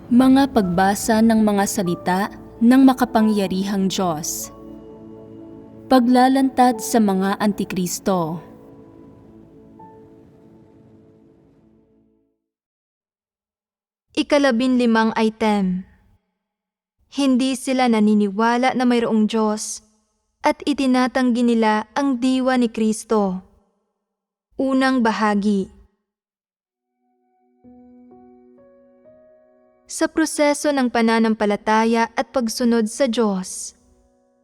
Mga pagbasa ng mga salita ng makapangyarihang Diyos. Paglalantad sa mga Antikristo. Ika-15 item. Hindi sila naniniwala na mayroong Diyos at itinatanggi nila ang diwa ni Kristo. Unang bahagi. Sa proseso ng pananampalataya at pagsunod sa Diyos,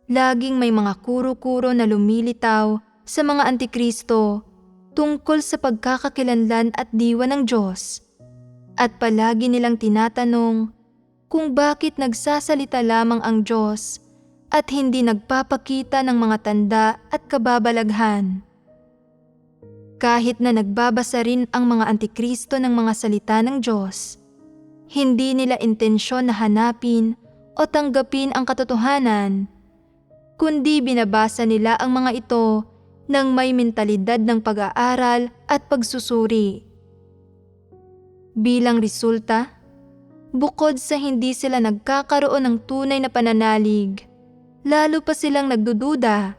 laging may mga kuro-kuro na lumilitaw sa mga Antikristo tungkol sa pagkakakilanlan at diwa ng Diyos, at palagi nilang tinatanong kung bakit nagsasalita lamang ang Diyos at hindi nagpapakita ng mga tanda at kababalaghan. Kahit na nagbabasa rin ang mga Antikristo ng mga salita ng Diyos, hindi nila intensyon na hanapin o tanggapin ang katotohanan, kundi binabasa nila ang mga ito ng may mentalidad ng pag-aaral at pagsusuri. Bilang resulta, bukod sa hindi sila nagkakaroon ng tunay na pananalig, lalo pa silang nagdududa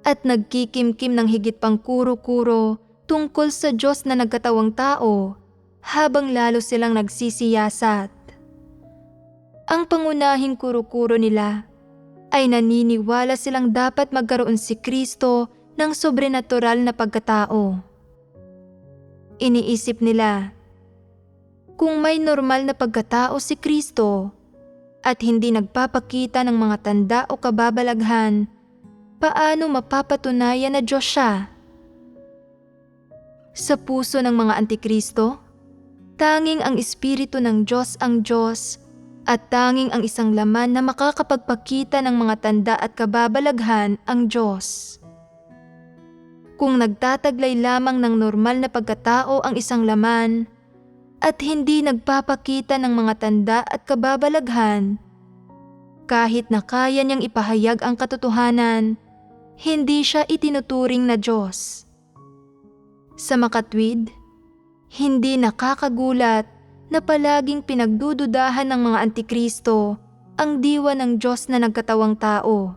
at nagkikimkim ng higit pang kuro-kuro tungkol sa Diyos na nagkatawang tao, habang lalo silang nagsisiyasat. Ang pangunahing kuro-kuro nila ay naniniwala silang dapat magkaroon si Kristo ng sobrenatural na pagkatao. Iniisip nila, kung may normal na pagkatao si Kristo at hindi nagpapakita ng mga tanda o kababalaghan, paano mapapatunayan na Diyos siya? Sa puso ng mga Antikristo, tanging ang Espiritu ng Diyos ang Diyos at tanging ang isang laman na makakapagpakita ng mga tanda at kababalaghan ang Diyos. Kung nagtataglay lamang ng normal na pagkatao ang isang laman at hindi nagpapakita ng mga tanda at kababalaghan, kahit na kaya niyang ipahayag ang katotohanan, hindi siya itinuturing na Diyos. Sa makatwid, hindi nakakagulat na palaging pinagdududahan ng mga Antikristo ang diwa ng Diyos na nagkatawang tao.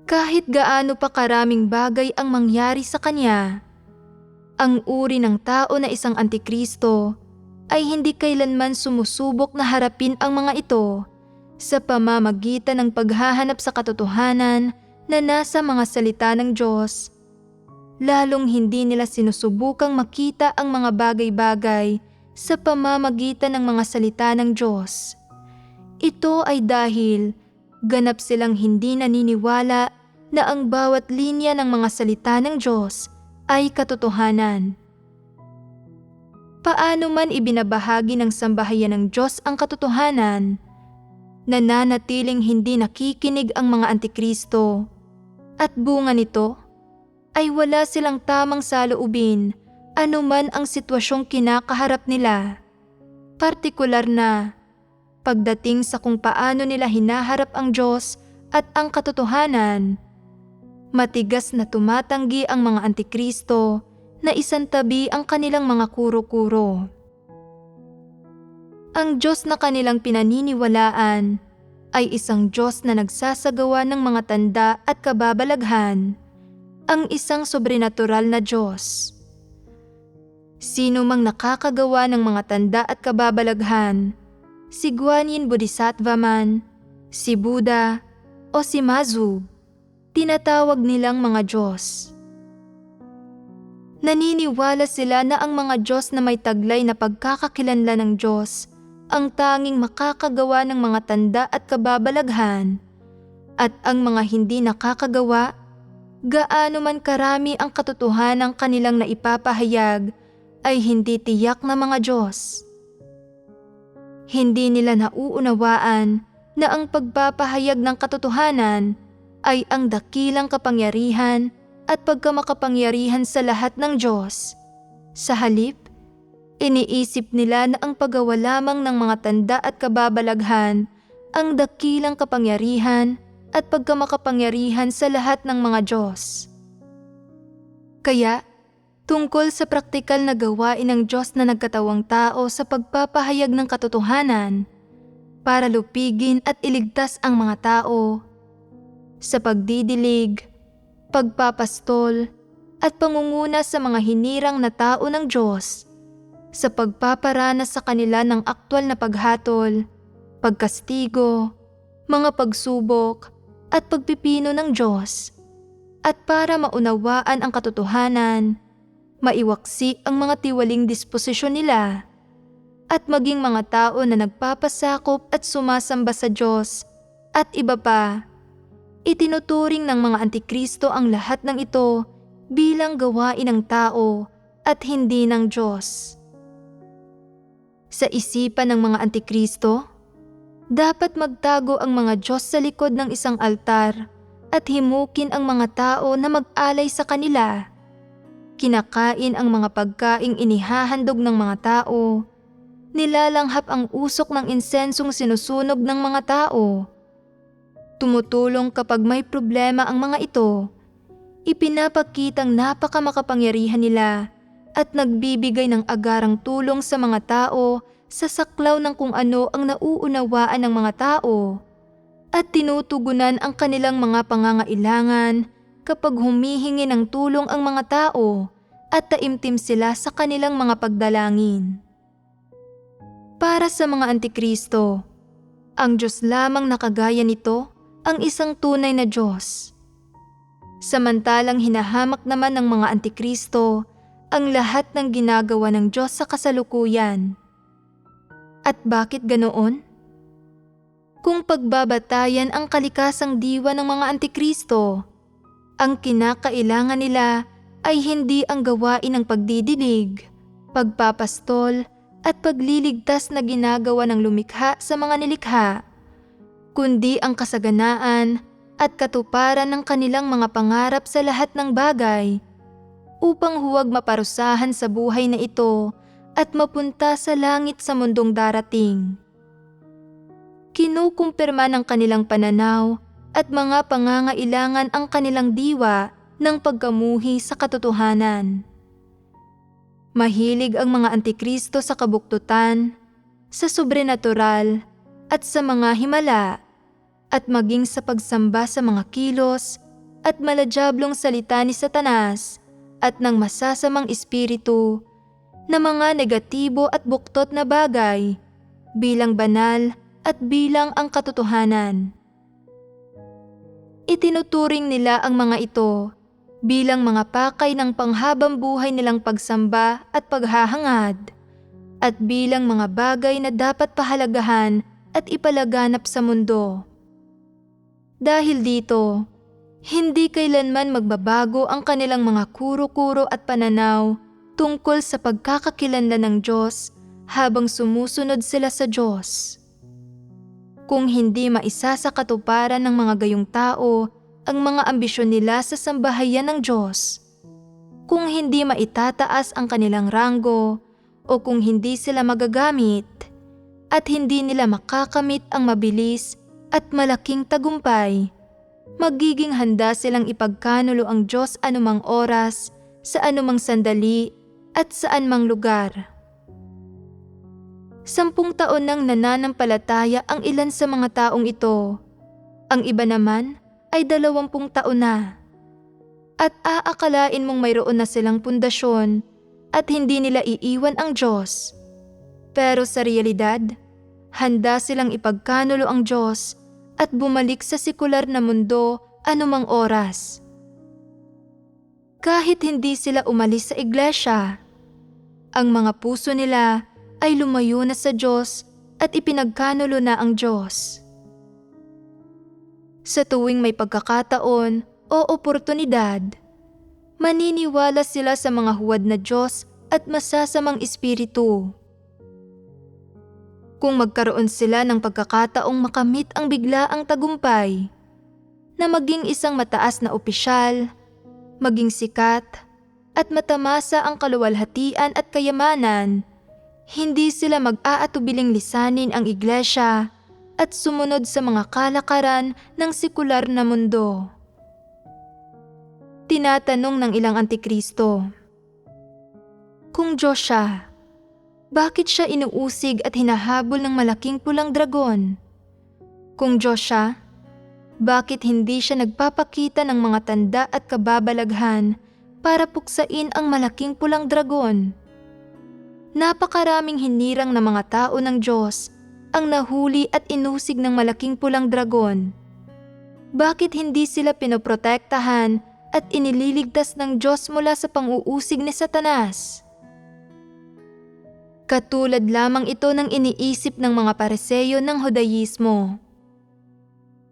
Kahit gaano pa karaming bagay ang mangyari sa Kanya, ang uri ng tao na isang Antikristo ay hindi kailanman sumusubok na harapin ang mga ito sa pamamagitan ng paghahanap sa katotohanan na nasa mga salita ng Diyos. Lalong hindi nila sinusubukang makita ang mga bagay-bagay sa pamamagitan ng mga salita ng Diyos. Ito ay dahil ganap silang hindi naniniwala na ang bawat linya ng mga salita ng Diyos ay katotohanan. Paano man ibinabahagi ng sambahayan ng Diyos ang katotohanan, nananatiling hindi nakikinig ang mga Antikristo, at bunga nito ay wala silang tamang saloobin anuman ang sitwasyong kinakaharap nila, partikular na pagdating sa kung paano nila hinaharap ang Diyos at ang katotohanan. Matigas na tumatanggi ang mga Antikristo na isantabi ang kanilang mga kuro-kuro. Ang Diyos na kanilang pinaniniwalaan ay isang Diyos na nagsasagawa ng mga tanda at kababalaghan, ang isang sobrenatural na Diyos. Sino mang nakakagawa ng mga tanda at kababalaghan, si Guanyin Bodhisattva man, si Buddha o si Mazu, tinatawag nilang mga Diyos. Naniniwala sila na ang mga Diyos na may taglay na pagkakakilanlan ng Diyos ang tanging makakagawa ng mga tanda at kababalaghan, at ang mga hindi nakakagawa, gaano man karami ang katotohanang kanilang naipapahayag, ay hindi tiyak na mga Diyos. Hindi nila nauunawaan na ang pagpapahayag ng katotohanan ay ang dakilang kapangyarihan at pagkamakapangyarihan sa lahat ng Diyos. Sa halip, iniisip nila na ang paggawa lamang ng mga tanda at kababalaghan ang dakilang kapangyarihan at pagkamakapangyarihan sa lahat ng mga Diyos. Kaya, tungkol sa praktikal na gawain ng Diyos na nagkatawang tao sa pagpapahayag ng katotohanan para lupigin at iligtas ang mga tao, sa pagdidilig, pagpapastol, at pangunguna sa mga hinirang na tao ng Diyos, sa pagpaparanas sa kanila ng aktwal na paghatol, pagkastigo, mga pagsubok, at pagpipino ng Diyos, at para maunawaan ang katotohanan, maiwaksi ang mga tiwaling disposisyon nila, at maging mga tao na nagpapasakop at sumasamba sa Diyos, at iba pa. Itinuturing ng mga Antikristo ang lahat ng ito bilang gawain ng tao at hindi ng Diyos. Sa isipan ng mga Antikristo, dapat magtago ang mga Diyos sa likod ng isang altar at himukin ang mga tao na mag-alay sa kanila. Kinakain ang mga pagkaing inihahandog ng mga tao, nilalanghap ang usok ng insensong sinusunog ng mga tao. Tumutulong kapag may problema ang mga ito, ipinapakitang napakamakapangyarihan nila at nagbibigay ng agarang tulong sa mga tao sa saklaw ng kung ano ang nauunawaan ng mga tao at tinutugunan ang kanilang mga pangangailangan kapag humihingi ng tulong ang mga tao at taimtim sila sa kanilang mga pagdalangin. Para sa mga Antikristo, ang Diyos lamang na kagaya nito ang isang tunay na Diyos. Samantalang hinahamak naman ng mga Antikristo ang lahat ng ginagawa ng Diyos sa kasalukuyan. At bakit ganoon? Kung pagbabatayan ang kalikasang diwa ng mga Antikristo, ang kinakailangan nila ay hindi ang gawain ng pagdidilig, pagpapastol at pagliligtas na ginagawa ng lumikha sa mga nilikha, kundi ang kasaganaan at katuparan ng kanilang mga pangarap sa lahat ng bagay upang huwag maparusahan sa buhay na ito at mapunta sa langit sa mundong darating. Kinukumpirma ng kanilang pananaw at mga pangangailangan ang kanilang diwa ng pagkamuhi sa katotohanan. Mahilig ang mga Antikristo sa kabuktutan, sa sobrenatural at sa mga himala, at maging sa pagsamba sa mga kilos at maladyaablong salita ni Satanas at ng masasamang espiritu na mga negatibo at buktot na bagay bilang banal at bilang ang katotohanan. Itinuturing nila ang mga ito bilang mga pakay ng panghabang buhay nilang pagsamba at paghahangad at bilang mga bagay na dapat pahalagahan at ipalaganap sa mundo. Dahil dito, hindi kailanman magbabago ang kanilang mga kuro-kuro at pananaw tungkol sa pagkakakilanlan ng Diyos habang sumusunod sila sa Diyos. Kung hindi maisa sa katuparan ng mga gayong tao ang mga ambisyon nila sa sambahayan ng Diyos, kung hindi maitataas ang kanilang ranggo o kung hindi sila magagamit at hindi nila makakamit ang mabilis at malaking tagumpay, magiging handa silang ipagkanulo ang Diyos anumang oras, sa anumang sandali at saan mang lugar. 10 taon nang nananampalataya ang ilan sa mga taong ito. Ang iba naman ay 20 taon na. At aakalain mong mayroon na silang pundasyon at hindi nila iiwan ang Diyos. Pero sa realidad, handa silang ipagkanulo ang Diyos at bumalik sa sekular na mundo anumang oras. Kahit hindi sila umalis sa iglesia, ang mga puso nila ay lumayo na sa Diyos at ipinagkanulo na ang Diyos. Sa tuwing may pagkakataon o oportunidad, maniniwala sila sa mga huwad na Diyos at masasamang espiritu. Kung magkaroon sila ng pagkakataong makamit ang biglaang tagumpay, na maging isang mataas na opisyal, maging sikat, at matamasa ang kaluwalhatian at kayamanan, hindi sila mag-aatubiling lisanin ang iglesia at sumunod sa mga kalakaran ng sekular na mundo. Tinatanong ng ilang Antikristo, Kung Diyos siya, bakit siya inuusig at hinahabol ng malaking pulang dragon? Kung Diyos siya, bakit hindi siya nagpapakita ng mga tanda at kababalaghan para puksain ang malaking pulang dragon? Napakaraming hinirang na mga tao ng Diyos ang nahuli at inusig ng malaking pulang dragon. Bakit hindi sila pinoprotektahan at inililigtas ng Diyos mula sa pang-uusig ni Satanas? Katulad lamang ito ng iniisip ng mga Pariseo ng Judaismo.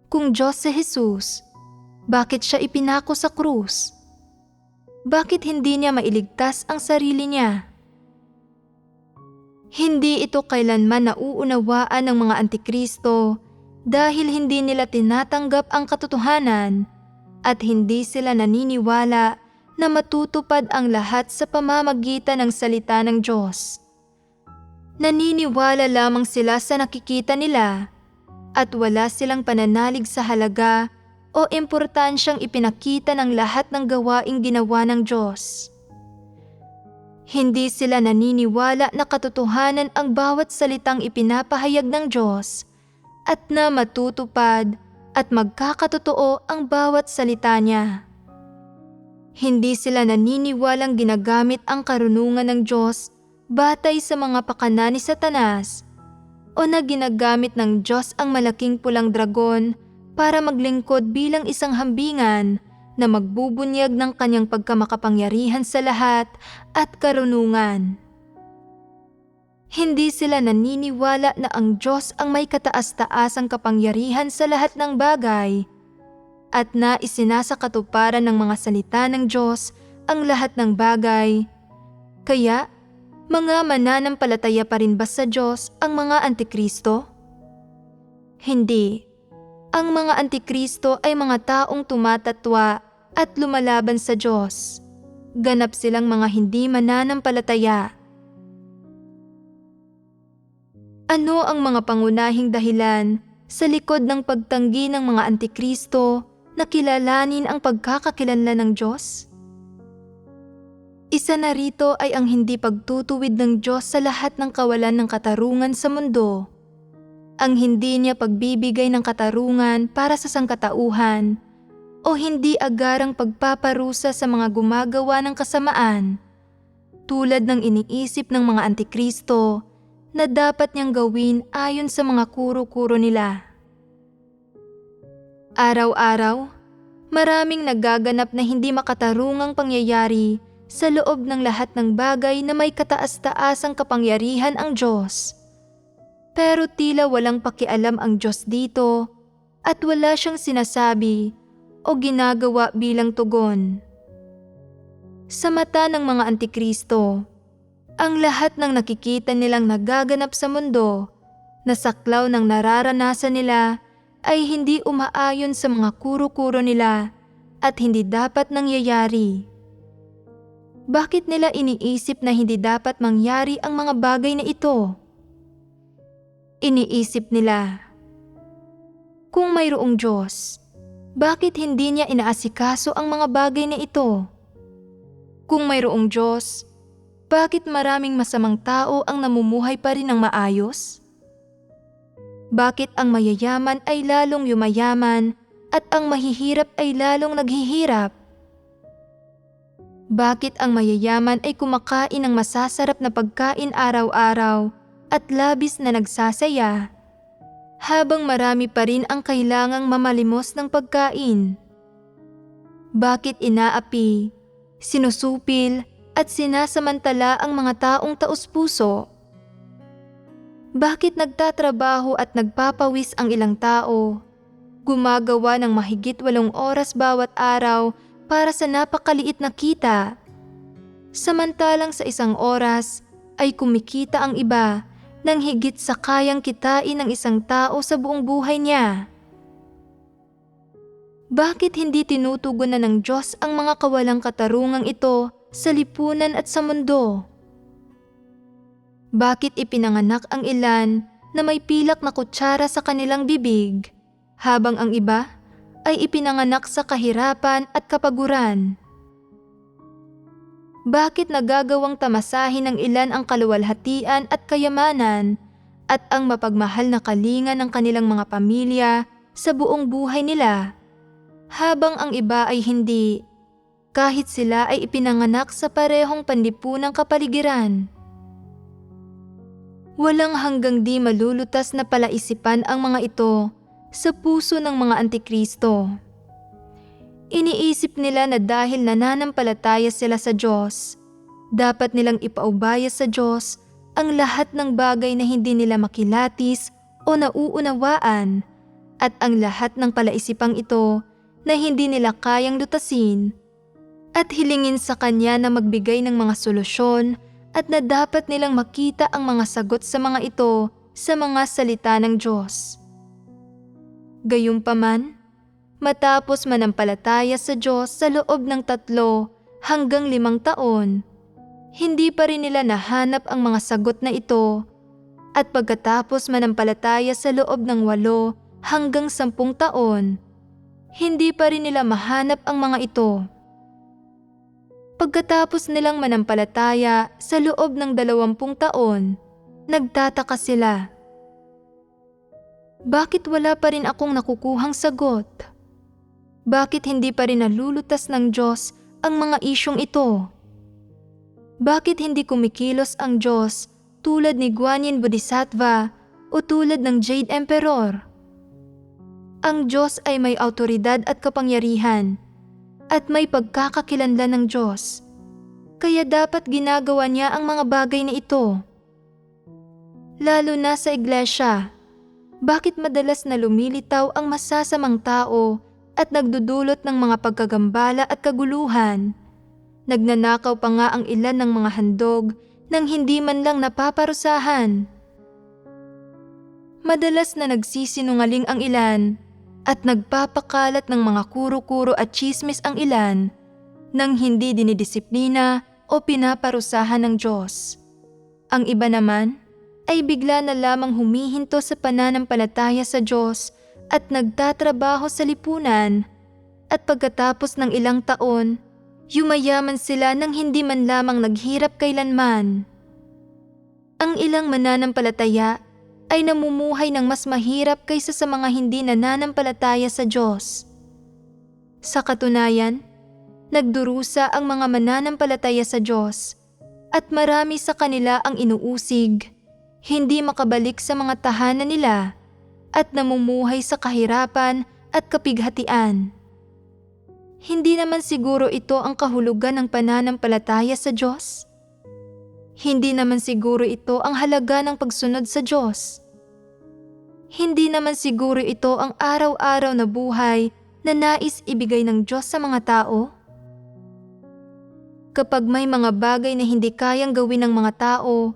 Kung Diyos si Jesus, bakit siya ipinako sa krus? Bakit hindi niya mailigtas ang sarili niya? Hindi ito kailanman nauunawaan ng mga Antikristo dahil hindi nila tinatanggap ang katotohanan at hindi sila naniniwala na matutupad ang lahat sa pamamagitan ng salita ng Diyos. Naniniwala lamang sila sa nakikita nila at wala silang pananalig sa halaga o importansyang ipinakita ng lahat ng gawaing ginawa ng Diyos. Hindi sila naniniwala na katotohanan ang bawat salitang ipinapahayag ng Diyos at na matutupad at magkakatotoo ang bawat salita niya. Hindi sila naniniwalang ginagamit ang karunungan ng Diyos batay sa mga pakana ni Satanas o na ginagamit ng Diyos ang malaking pulang dragon para maglingkod bilang isang hambingan na magbubunyag ng kanyang pagkamakapangyarihan sa lahat at karunungan. Hindi sila naniniwala na ang Diyos ang may kataas-taasang kapangyarihan sa lahat ng bagay at na isinasakatuparan ng mga salita ng Diyos ang lahat ng bagay. Kaya, mga mananampalataya pa rin ba sa Diyos ang mga Antikristo? Hindi. Ang mga Antikristo ay mga taong tumatatwa at lumalaban sa Diyos. Ganap silang mga hindi mananampalataya. Ano ang mga pangunahing dahilan sa likod ng pagtanggi ng mga Antikristo na kilalanin ang pagkakakilanlan ng Diyos? Isa na rito ay ang hindi pagtutuwid ng Diyos sa lahat ng kawalan ng katarungan sa mundo. Ang hindi niya pagbibigay ng katarungan para sa sangkatauhan o hindi agarang pagpaparusa sa mga gumagawa ng kasamaan, tulad ng iniisip ng mga Antikristo na dapat niyang gawin ayon sa mga kuro-kuro nila. Araw-araw, maraming nagaganap na hindi makatarungang pangyayari sa loob ng lahat ng bagay na may kataas-taasang kapangyarihan ang Diyos. Pero tila walang pakialam ang Diyos dito at wala siyang sinasabi o ginagawa bilang tugon. Sa mata ng mga Antikristo, ang lahat ng nakikita nilang nagaganap sa mundo na saklaw ng nararanasan nila ay hindi umaayon sa mga kuro-kuro nila at hindi dapat nangyayari. Bakit nila iniisip na hindi dapat mangyari ang mga bagay na ito? Iniisip nila, kung mayroong Diyos, bakit hindi niya inaasikaso ang mga bagay na ito? Kung mayroong Diyos, bakit maraming masamang tao ang namumuhay pa rin ng maayos? Bakit ang mayayaman ay lalong yumayaman at ang mahihirap ay lalong naghihirap? Bakit ang mayayaman ay kumakain ng masasarap na pagkain araw-araw at labis na nagsasaya, habang marami pa rin ang kailangang mamalimos ng pagkain? Bakit inaapi, sinusupil at sinasamantala ang mga taong taos-puso? Bakit nagtatrabaho at nagpapawis ang ilang tao, gumagawa ng mahigit 8 oras bawat araw para sa napakaliit na kita, samantalang sa 1 oras ay kumikita ang iba ng higit sa kayang kitain ng isang tao sa buong buhay niya? Bakit hindi tinutugunan ng Diyos ang mga kawalang katarungang ito sa lipunan at sa mundo? Bakit ipinanganak ang ilan na may pilak na kutsara sa kanilang bibig, habang ang iba ay ipinanganak sa kahirapan at kapaguran? Bakit nagagawang tamasahin ng ilan ang kaluwalhatian at kayamanan at ang mapagmahal na kalinga ng kanilang mga pamilya sa buong buhay nila, habang ang iba ay hindi, kahit sila ay ipinanganak sa parehong panlipunang kapaligiran? Walang hanggang di malulutas na palaisipan ang mga ito sa puso ng mga Antikristo. Iniisip nila na dahil nananampalataya sila sa Diyos, dapat nilang ipaubaya sa Diyos ang lahat ng bagay na hindi nila makilatis o nauunawaan at ang lahat ng palaisipang ito na hindi nila kayang lutasin at hilingin sa Kanya na magbigay ng mga solusyon at na dapat nilang makita ang mga sagot sa mga ito sa mga salita ng Diyos. Gayunpaman, matapos manampalataya sa Diyos sa loob ng 3 hanggang 5 taon, hindi pa rin nila nahanap ang mga sagot na ito at pagkatapos manampalataya sa loob ng 8 hanggang 10 taon, hindi pa rin nila mahanap ang mga ito. Pagkatapos nilang manampalataya sa loob ng 20 taon, nagtataka sila. Bakit wala pa rin akong nakukuhang sagot? Bakit hindi pa rin nalulutas ng Diyos ang mga isyong ito? Bakit hindi kumikilos ang Diyos tulad ni Guanyin Bodhisattva o tulad ng Jade Emperor? Ang Diyos ay may awtoridad at kapangyarihan at may pagkakakilanlan ng Diyos, kaya dapat ginagawa niya ang mga bagay na ito. Lalo na sa iglesia, bakit madalas na lumilitaw ang masasamang tao at nagdudulot ng mga pagkagambala at kaguluhan? Nagnanakaw pa nga ang ilan ng mga handog nang hindi man lang napaparusahan. Madalas na nagsisinungaling ang ilan at nagpapakalat ng mga kuro-kuro at tsismis ang ilan nang hindi dinidisiplina o pinaparusahan ng Diyos. Ang iba naman ay bigla na lamang humihinto sa pananampalataya sa Diyos at nagtatrabaho sa lipunan at pagkatapos ng ilang taon, yumayaman sila nang hindi man lamang naghirap kailanman. Ang ilang mananampalataya ay namumuhay ng mas mahirap kaysa sa mga hindi nananampalataya sa Diyos. Sa katunayan, nagdurusa ang mga mananampalataya sa Diyos at marami sa kanila ang inuusig, hindi makabalik sa mga tahanan nila at namumuhay sa kahirapan at kapighatian. Hindi naman siguro ito ang kahulugan ng pananampalataya sa Diyos? Hindi naman siguro ito ang halaga ng pagsunod sa Diyos? Hindi naman siguro ito ang araw-araw na buhay na nais ibigay ng Diyos sa mga tao? Kapag may mga bagay na hindi kayang gawin ng mga tao,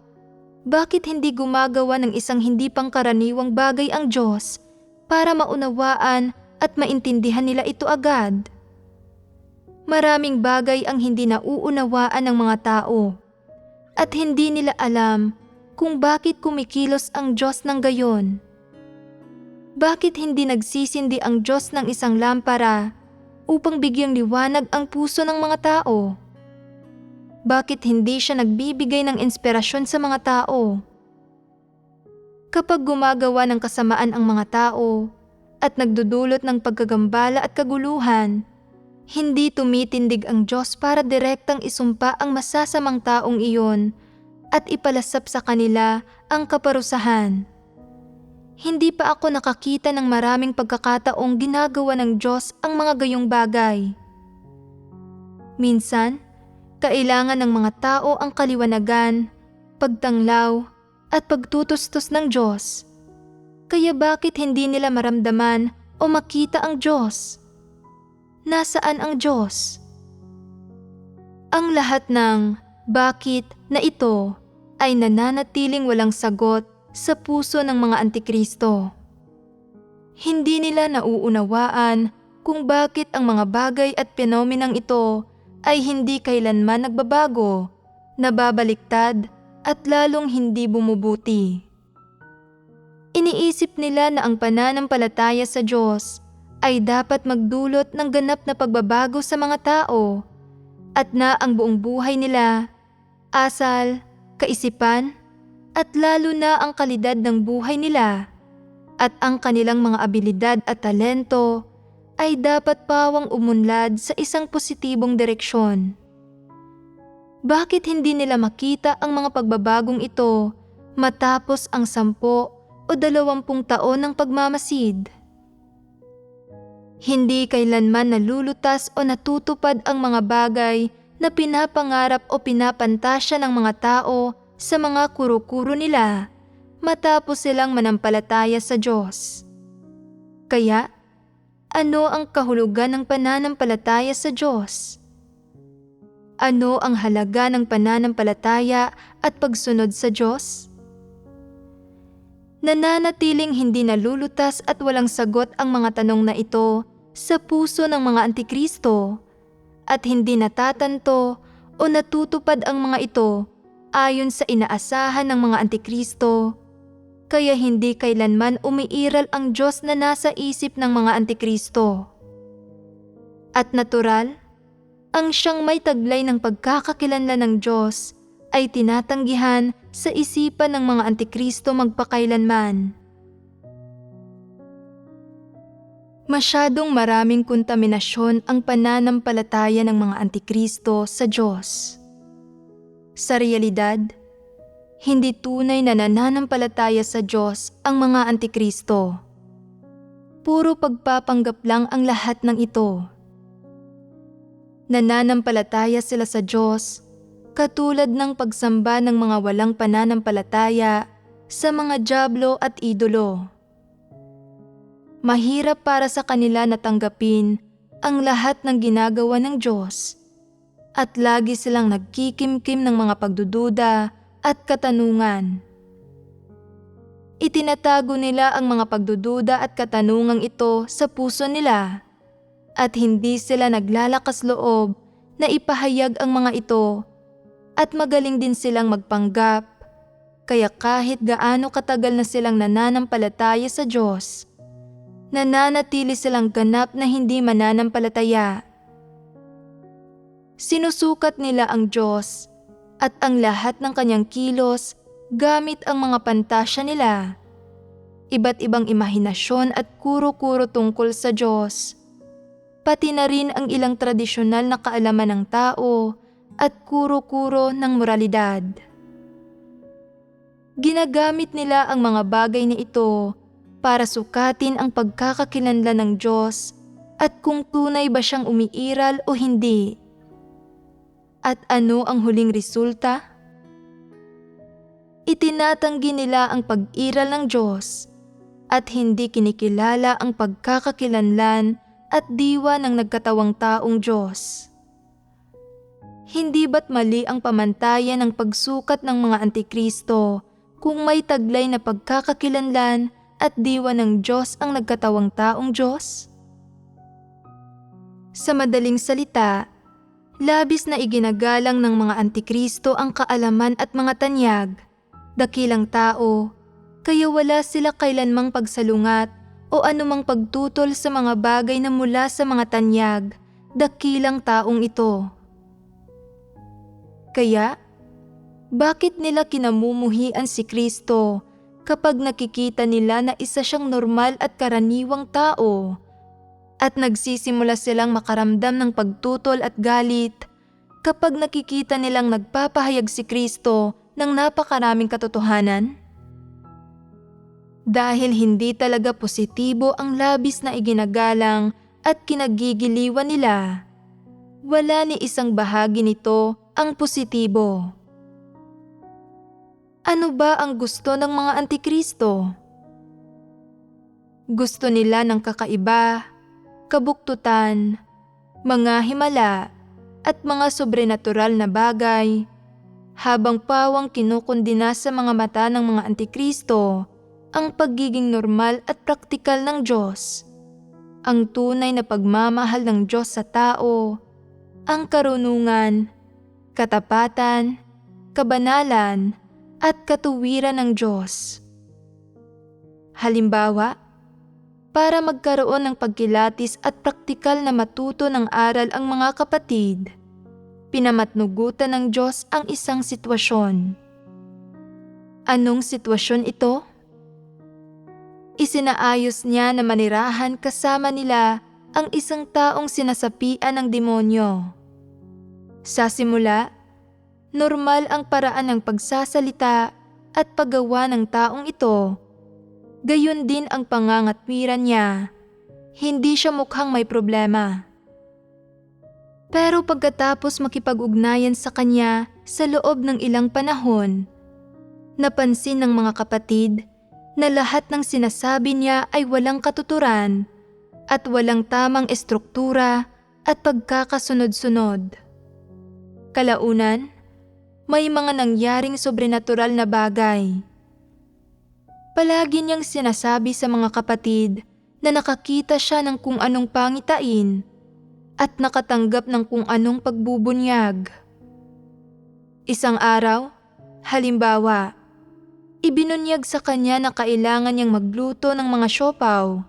bakit hindi gumagawa ng isang hindi pangkaraniwang bagay ang Diyos para maunawaan at maintindihan nila ito agad? Maraming bagay ang hindi nauunawaan ng mga tao at hindi nila alam kung bakit kumikilos ang Diyos ng gayon. Bakit hindi nagsisindi ang Diyos ng isang lampara upang bigyang liwanag ang puso ng mga tao? Bakit hindi siya nagbibigay ng inspirasyon sa mga tao? Kapag gumagawa ng kasamaan ang mga tao at nagdudulot ng pagkagambala at kaguluhan, hindi tumitindig ang Diyos para direktang isumpa ang masasamang taong iyon at ipalasap sa kanila ang kaparusahan. Hindi pa ako nakakita ng maraming pagkakataong ginagawa ng Diyos ang mga gayong bagay. Minsan, kailangan ng mga tao ang kaliwanagan, pagtanglaw, at pagtutustos ng Diyos. Kaya bakit hindi nila maramdaman o makita ang Diyos? Nasaan ang Diyos? Ang lahat ng bakit na ito ay nananatiling walang sagot sa puso ng mga Antikristo. Hindi nila nauunawaan kung bakit ang mga bagay at penomenang ito ay hindi kailanman nagbabago, nababaliktad at lalong hindi bumubuti. Iniisip nila na ang pananampalataya sa Diyos ay dapat magdulot ng ganap na pagbabago sa mga tao, at na ang buong buhay nila, asal, kaisipan, at lalo na ang kalidad ng buhay nila at ang kanilang mga abilidad at talento ay dapat pawang umunlad sa isang positibong direksyon. Bakit hindi nila makita ang mga pagbabagong ito matapos ang 10 o 20 taon ng pagmamasid? Hindi kailanman nalulutas o natutupad ang mga bagay na pinapangarap o pinapantasya ng mga tao sa mga kuro-kuro nila matapos silang manampalataya sa Diyos. Kaya, ano ang kahulugan ng pananampalataya sa Diyos? Ano ang halaga ng pananampalataya at pagsunod sa Diyos? Nananatiling hindi nalulutas at walang sagot ang mga tanong na ito sa puso ng mga antikristo at hindi natatanto o natutupad ang mga ito ayon sa inaasahan ng mga antikristo, kaya hindi kailanman umiiral ang Diyos na nasa isip ng mga antikristo. At natural, ang siyang may taglay ng pagkakakilanlan ng Diyos ay tinatanggihan sa isipan ng mga antikristo magpakailanman. Masyadong maraming kontaminasyon ang pananampalataya ng mga antikristo sa Diyos. Sa realidad, hindi tunay na nananampalataya sa Diyos ang mga antikristo. Puro pagpapanggap lang ang lahat ng ito. Nananampalataya sila sa Diyos katulad ng pagsamba ng mga walang pananampalataya sa mga dyablo at idolo. Mahirap para sa kanila na tanggapin ang lahat ng ginagawa ng Diyos at lagi silang nagkikimkim ng mga pagdududa at katanungan. Itinatago nila ang mga pagdududa at katanungang ito sa puso nila at hindi sila naglalakas loob na ipahayag ang mga ito at magaling din silang magpanggap, kaya kahit gaano katagal na silang nananampalataya sa Diyos, nananatili silang ganap na hindi mananampalataya. Sinusukat nila ang Diyos at ang lahat ng kanyang kilos gamit ang mga pantasya nila, iba't ibang imahinasyon at kuro-kuro tungkol sa Diyos, pati na rin ang ilang tradisyonal na kaalaman ng tao at kuro-kuro ng moralidad. Ginagamit nila ang mga bagay na ito para sukatin ang pagkakakilanlan ng Diyos at kung tunay ba siyang umiiral o hindi. At ano ang huling resulta? Itinatanggi nila ang pag-iral ng Diyos at hindi kinikilala ang pagkakakilanlan at diwa ng nagkatawang taong Diyos. Hindi ba't mali ang pamantayan ng pagsukat ng mga antikristo kung may taglay na pagkakakilanlan at diwa ng Diyos ang nagkatawang taong Diyos? Sa madaling salita, labis na iginagalang ng mga antikristo ang kaalaman at mga tanyag, dakilang tao, kaya wala sila kailanmang pagsalungat o anumang pagtutol sa mga bagay na mula sa mga tanyag, dakilang taong ito. Kaya, bakit nila kinamumuhian si Kristo kapag nakikita nila na isa siyang normal at karaniwang tao at nagsisimula silang makaramdam ng pagtutol at galit kapag nakikita nilang nagpapahayag si Kristo ng napakaraming katotohanan? Dahil hindi talaga positibo ang labis na iginagalang at kinagigiliwan nila, wala ni isang bahagi nito ang positibo. Ano ba ang gusto ng mga antikristo? Gusto nila ng kakaiba, kabuktutan, mga himala, at mga sobrenatural na bagay, habang pawang kinukundina sa mga mata ng mga antikristo ang pagiging normal at praktikal ng Diyos, ang tunay na pagmamahal ng Diyos sa tao, ang karunungan, katapatan, kabanalan, at katuwiran ng Diyos. Halimbawa, para magkaroon ng pagkilatis at praktikal na matuto ng aral ang mga kapatid, pinamatnugutan ng Diyos ang isang sitwasyon. Anong sitwasyon ito? Isinaayos niya na manirahan kasama nila ang isang taong sinasapian ng demonyo. Sa simula, normal ang paraan ng pagsasalita at paggawa ng taong ito. Gayon din ang pangangatwiran niya. Hindi siya mukhang may problema. Pero pagkatapos makipag-ugnayan sa kanya sa loob ng ilang panahon, napansin ng mga kapatid na lahat ng sinasabi niya ay walang katuturan at walang tamang estruktura at pagkakasunod-sunod. Kalaunan, may mga nangyaring sobrenatural na bagay. Palagi niyang sinasabi sa mga kapatid na nakakita siya ng kung anong pangitain at nakatanggap ng kung anong pagbubunyag. Isang araw, halimbawa, ibinunyag sa kanya na kailangan niyang magluto ng mga siopaw.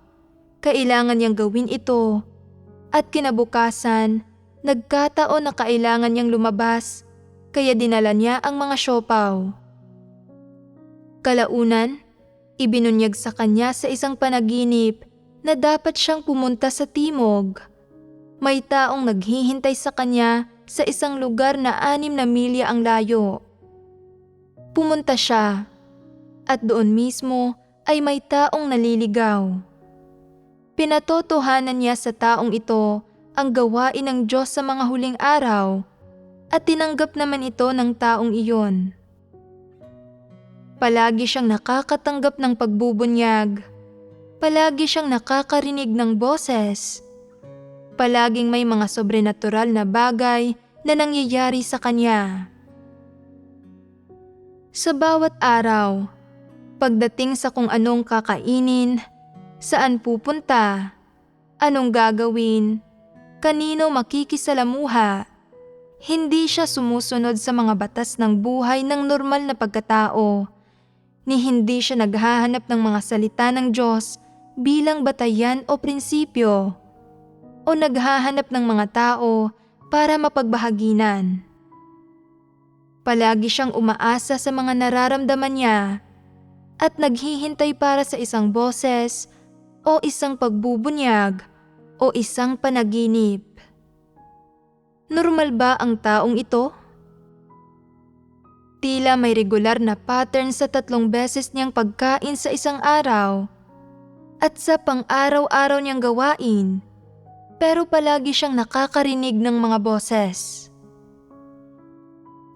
Kailangan niyang gawin ito. At kinabukasan, nagkataon na kailangan niyang lumabas, kaya dinala niya ang mga siopaw. Kalaunan, ibinunyag sa kanya sa isang panaginip na dapat siyang pumunta sa timog. May taong naghihintay sa kanya sa isang lugar na 6 na milya ang layo. Pumunta siya. At doon mismo ay may taong naliligaw. Pinatotohanan niya sa taong ito ang gawain ng Diyos sa mga huling araw at tinanggap naman ito ng taong iyon. Palagi siyang nakakatanggap ng pagbubunyag. Palagi siyang nakakarinig ng boses. Palaging may mga sobrenatural na bagay na nangyayari sa kanya. Sa bawat araw, pagdating sa kung anong kakainin, saan pupunta, anong gagawin, kanino makikisalamuha, hindi siya sumusunod sa mga batas ng buhay ng normal na pagkatao, ni hindi siya naghahanap ng mga salita ng Diyos bilang batayan o prinsipyo, o naghahanap ng mga tao para mapagbahaginan. Palagi siyang umaasa sa mga nararamdaman niya at naghihintay para sa isang boses o isang pagbubunyag o isang panaginip. Normal ba ang taong ito? Tila may regular na pattern sa 3 beses niyang pagkain sa isang araw at sa pang-araw-araw niyang gawain, pero palagi siyang nakakarinig ng mga boses.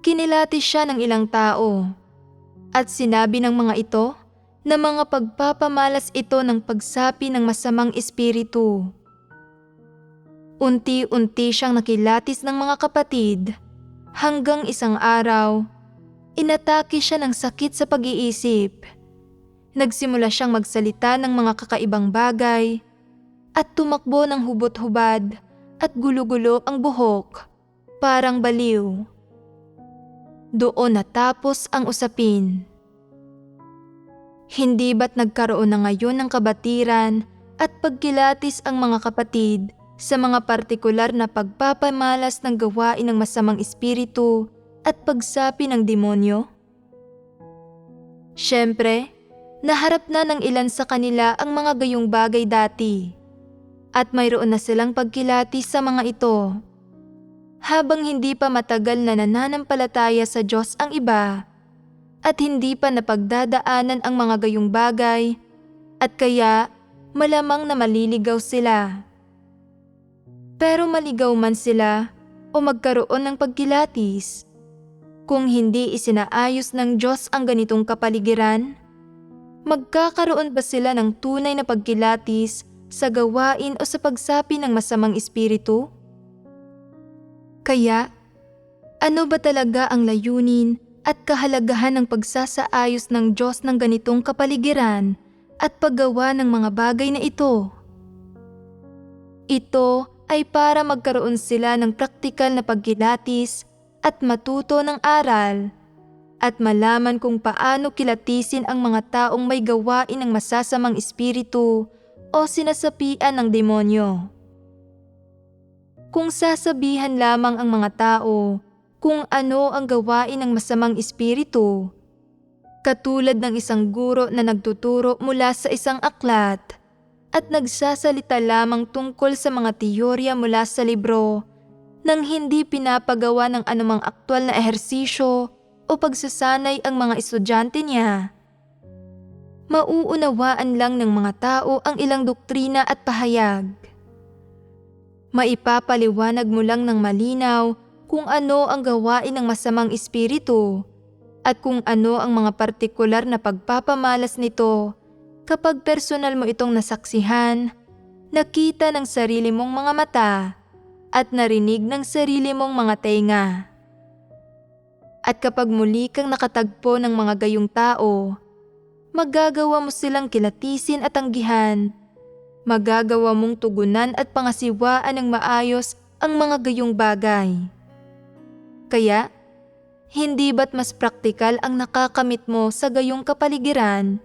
Kinilati siya ng ilang tao at sinabi ng mga ito na mga pagpapamalas ito ng pagsapi ng masamang espiritu. Unti-unti siyang nakilatis ng mga kapatid hanggang isang araw, inatake siya ng sakit sa pag-iisip. Nagsimula siyang magsalita ng mga kakaibang bagay at tumakbo ng hubot-hubad at gulo-gulo ang buhok, parang baliw. Doon natapos ang usapin. Hindi ba't nagkaroon na ngayon ng kabatiran at pagkilatis ang mga kapatid sa mga partikular na pagpapamalas ng gawain ng masamang espiritu at pagsapi ng demonyo? Siyempre, naharap na ng ilan sa kanila ang mga gayong bagay dati at mayroon na silang pagkilatis sa mga ito. Habang hindi pa matagal na nananampalataya sa Diyos ang iba at hindi pa napagdadaanan ang mga gayong bagay at kaya malamang na maliligaw sila. Pero maligaw man sila o magkaroon ng pagkilatis, kung hindi isinaayos ng Diyos ang ganitong kapaligiran, magkakaroon ba sila ng tunay na pagkilatis sa gawain o sa pagsapi ng masamang espiritu? Kaya, ano ba talaga ang layunin at kahalagahan ng pagsasaayos ng Diyos ng ganitong kapaligiran at paggawa ng mga bagay na ito? Ito ay para magkaroon sila ng praktikal na pagkilatis at matuto ng aral at malaman kung paano kilatisin ang mga taong may gawain ng masasamang espiritu o sinasapian ng demonyo. Kung sasabihan lamang ang mga tao kung ano ang gawain ng masamang espiritu, katulad ng isang guro na nagtuturo mula sa isang aklat at nagsasalita lamang tungkol sa mga teorya mula sa libro nang hindi pinapagawa ng anumang aktwal na ehersisyo o pagsasanay ang mga estudyante niya. Mauunawaan lang ng mga tao ang ilang doktrina at pahayag. Maipapaliwanag mo lang ng malinaw kung ano ang gawain ng masamang espiritu at kung ano ang mga partikular na pagpapamalas nito kapag personal mo itong nasaksihan, nakita ng sarili mong mga mata at narinig ng sarili mong mga tenga. At kapag muli kang nakatagpo ng mga gayong tao, magagawa mo silang kilatisin at tanggihan. Magagawa mong tugunan at pangasiwaan ng maayos ang mga gayong bagay. Kaya, hindi ba't mas praktikal ang nakakamit mo sa gayong kapaligiran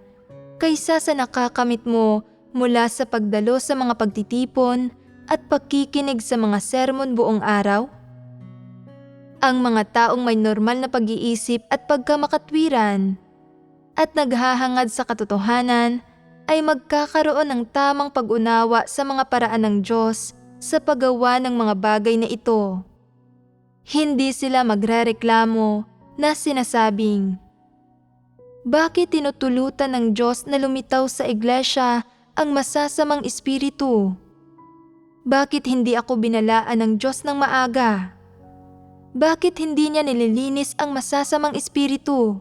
kaysa sa nakakamit mo mula sa pagdalo sa mga pagtitipon at pakikinig sa mga sermon buong araw? Ang mga taong may normal na pag-iisip at pagkamakatwiran at naghahangad sa katotohanan ay magkakaroon ng tamang pag-unawa sa mga paraan ng Diyos sa paggawa ng mga bagay na ito. Hindi sila magrereklamo na sinasabing, "Bakit tinutulutan ng Diyos na lumitaw sa iglesia ang masasamang espiritu? Bakit hindi ako binalaan ng Diyos ng maaga? Bakit hindi niya nililinis ang masasamang espiritu?"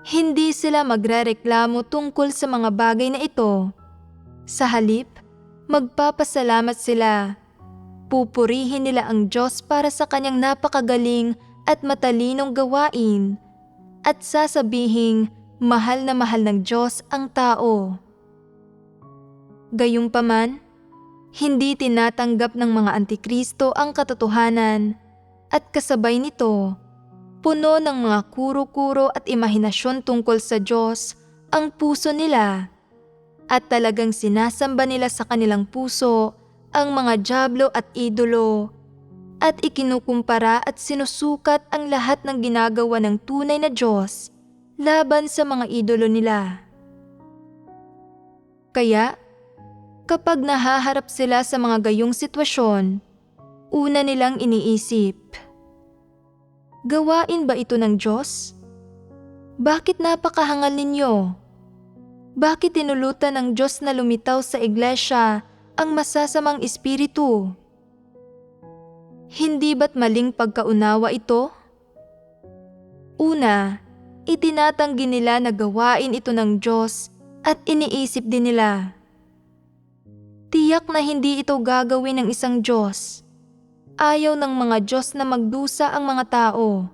Hindi sila magrereklamo tungkol sa mga bagay na ito. Sa halip, magpapasalamat sila. Pupurihin nila ang Diyos para sa kanyang napakagaling at matalinong gawain at sasabihing mahal na mahal ng Diyos ang tao. Gayunpaman, hindi tinatanggap ng mga antikristo ang katotohanan at kasabay nito, puno ng mga kuro-kuro at imahinasyon tungkol sa Diyos ang puso nila at talagang sinasamba nila sa kanilang puso ang mga dyablo at idolo at ikinukumpara at sinusukat ang lahat ng ginagawa ng tunay na Diyos laban sa mga idolo nila. Kaya, kapag nahaharap sila sa mga gayong sitwasyon, una nilang iniisip, gawain ba ito ng Diyos? Bakit napakahangal ninyo? Bakit tinulutan ng Diyos na lumitaw sa iglesia ang masasamang espiritu? Hindi ba't maling pagkaunawa ito? Una, itinatanggi nila na gawain ito ng Diyos at iniisip din nila, tiyak na hindi ito gagawin ng isang Diyos. Ayaw ng mga Diyos na magdusa ang mga tao.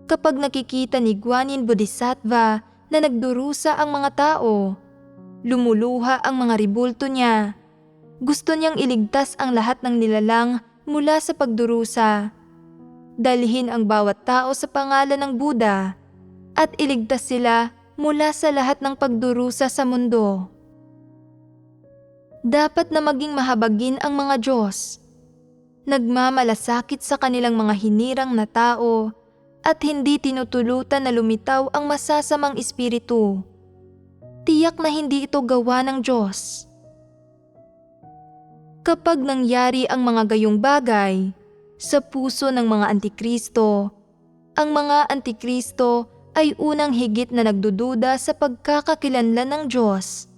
Kapag nakikita ni Guanyin Bodhisattva na nagdurusa ang mga tao, lumuluha ang mga ribulto niya. Gusto niyang iligtas ang lahat ng nilalang mula sa pagdurusa. Dalhin ang bawat tao sa pangalan ng Buddha at iligtas sila mula sa lahat ng pagdurusa sa mundo. Dapat na maging mahabagin ang mga Diyos. Nagmamalasakit sa kanilang mga hinirang na tao at hindi tinutulutan na lumitaw ang masasamang espiritu. Tiyak na hindi ito gawa ng Diyos. Kapag nangyari ang mga gayong bagay sa puso ng mga antikristo, ang mga antikristo ay unang higit na nagdududa sa pagkakakilanlan ng Diyos.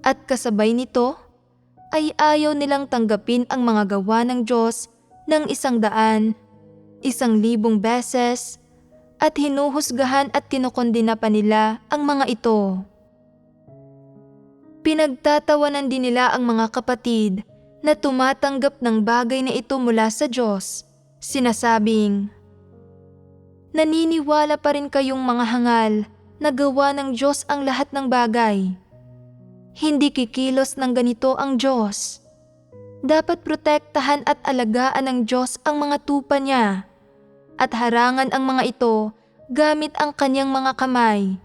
At kasabay nito, ay ayaw nilang tanggapin ang mga gawa ng Diyos ng 100, 1,000 beses at hinuhusgahan at kinukondina pa nila ang mga ito. Pinagtatawanan din nila ang mga kapatid na tumatanggap ng bagay na ito mula sa Diyos, sinasabing, naniniwala pa rin kayong mga hangal na gawa ng Diyos ang lahat ng bagay. Hindi kikilos ng ganito ang Diyos. Dapat protektahan at alagaan ng Diyos ang mga tupa niya at harangan ang mga ito gamit ang kanyang mga kamay.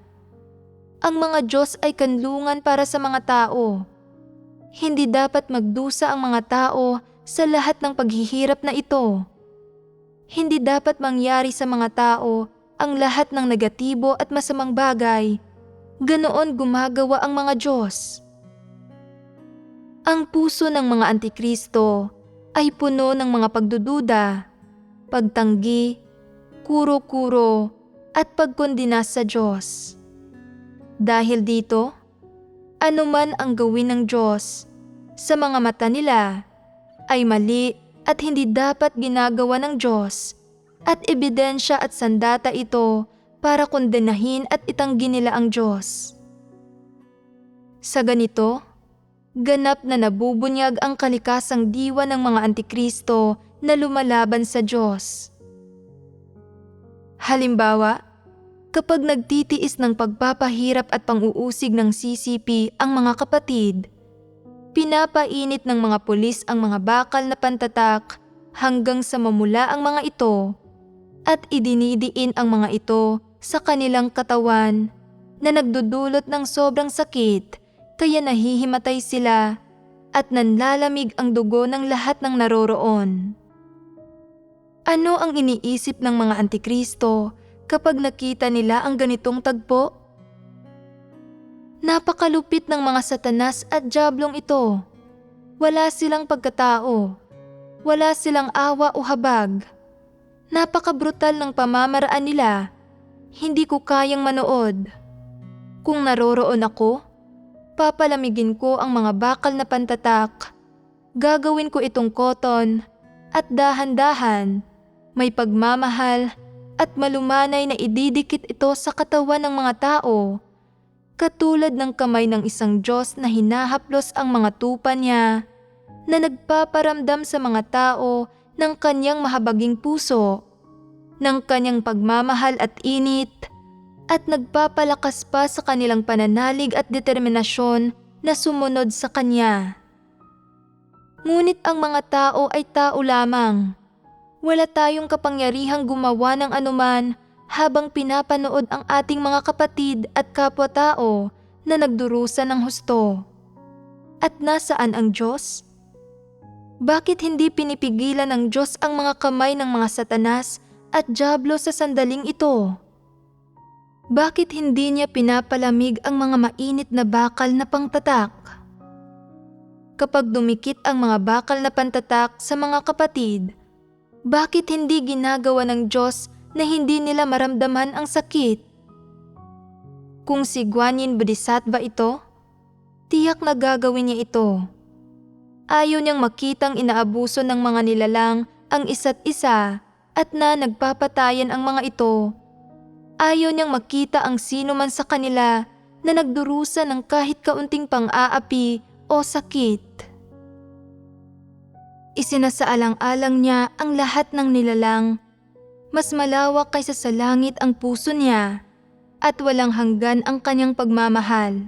Ang mga Diyos ay kanlungan para sa mga tao. Hindi dapat magdusa ang mga tao sa lahat ng paghihirap na ito. Hindi dapat mangyari sa mga tao ang lahat ng negatibo at masamang bagay. Ganoon gumagawa ang mga Diyos. Ang puso ng mga Antikristo ay puno ng mga pagdududa, pagtanggi, kuro-kuro, at pagkondina sa Diyos. Dahil dito, anuman ang gawin ng Diyos sa mga mata nila ay mali at hindi dapat ginagawa ng Diyos, at ebidensya at sandata ito para kondenahin at itanggi nila ang Diyos. Sa ganito, ganap na nabubunyag ang kalikasang diwa ng mga Antikristo na lumalaban sa Diyos. Halimbawa, kapag nagtitiis ng pagpapahirap at pang-uusig ng CCP ang mga kapatid, pinapainit ng mga pulis ang mga bakal na pantatak hanggang sa mamula ang mga ito at idinidiin ang mga ito sa kanilang katawan na nagdudulot ng sobrang sakit kaya nahihimatay sila at nanlalamig ang dugo ng lahat ng naroroon. Ano ang iniisip ng mga Antikristo kapag nakita nila ang ganitong tagpo? Napakalupit ng mga satanas at diablong ito. Wala silang pagkatao. Wala silang awa o habag. Napakabrutal ng pamamaraan nila. Hindi ko kayang manood. Kung naroroon ako, papalamigin ko ang mga bakal na pantatak. Gagawin ko itong koton at dahan-dahan, may pagmamahal at malumanay na ididikit ito sa katawan ng mga tao. Katulad ng kamay ng isang Diyos na hinahaplos ang mga tupa niya, na nagpaparamdam sa mga tao ng kanyang mahabaging puso, ng kanyang pagmamahal at init, at nagpapalakas pa sa kanilang pananalig at determinasyon na sumunod sa kanya. Ngunit ang mga tao ay tao lamang. Wala tayong kapangyarihang gumawa ng anuman habang pinapanood ang ating mga kapatid at kapwa-tao na nagdurusa ng husto. At nasaan ang Diyos? Bakit hindi pinipigilan ng Diyos ang mga kamay ng mga satanas at diablo sa sandaling ito? Bakit hindi niya pinapalamig ang mga mainit na bakal na pangtatak? Kapag dumikit ang mga bakal na pantatak sa mga kapatid, bakit hindi ginagawa ng Diyos na hindi nila maramdaman ang sakit? Kung si Guanyin Bodhisattva ito, tiyak na gagawin niya ito. Ayaw niyang makitang inaabuso ng mga nilalang ang isa't isa at na nagpapatayan ang mga ito. Ayaw niyang makita ang sino man sa kanila na nagdurusa ng kahit kaunting pang-aapi o sakit. Isinasaalang-alang niya ang lahat ng nilalang. Mas malawak kaysa sa langit ang puso niya at walang hanggan ang kanyang pagmamahal.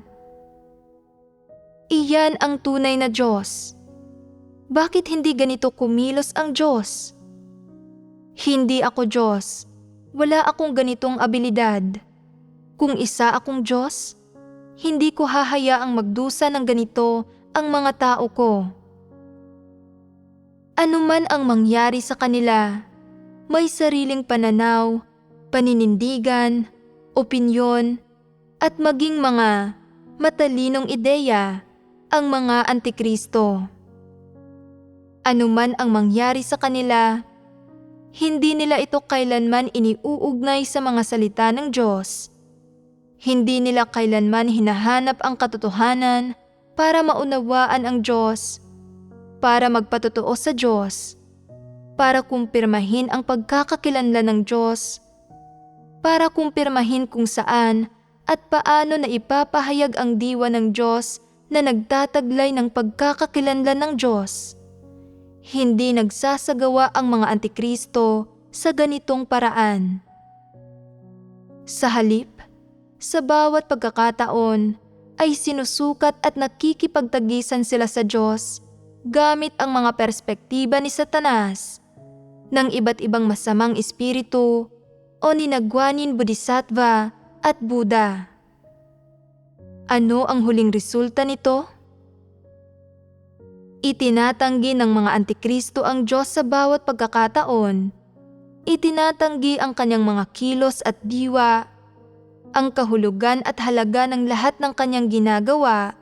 Iyan ang tunay na Diyos. Bakit hindi ganito kumilos ang Diyos? Hindi ako Diyos. Wala akong ganitong abilidad. Kung isa akong Diyos, hindi ko hahayaang magdusa ng ganito ang mga tao ko. Ano man ang mangyari sa kanila, may sariling pananaw, paninindigan, opinyon, at maging mga matalinong ideya ang mga Antikristo. Ano man ang mangyari sa kanila, hindi nila ito kailanman iniuugnay sa mga salita ng Diyos. Hindi nila kailanman hinahanap ang katotohanan para maunawaan ang Diyos, para magpatotoo sa Diyos, para kumpirmahin ang pagkakakilanlan ng Diyos, para kumpirmahin kung saan at paano na ipapahayag ang diwa ng Diyos na nagtataglay ng pagkakakilanlan ng Diyos. Hindi nagsasagawa ang mga Antikristo sa ganitong paraan. Sa halip, sa bawat pagkakataon ay sinusukat at nakikipagtagisan sila sa Diyos gamit ang mga perspektiba ni Satanas, ng iba't ibang masamang espiritu o ni Guanyin Bodhisattva at Buddha. Ano ang huling resulta nito? Itinatanggi ng mga Antikristo ang Diyos sa bawat pagkakataon. Itinatanggi ang kanyang mga kilos at diwa, ang kahulugan at halaga ng lahat ng kanyang ginagawa,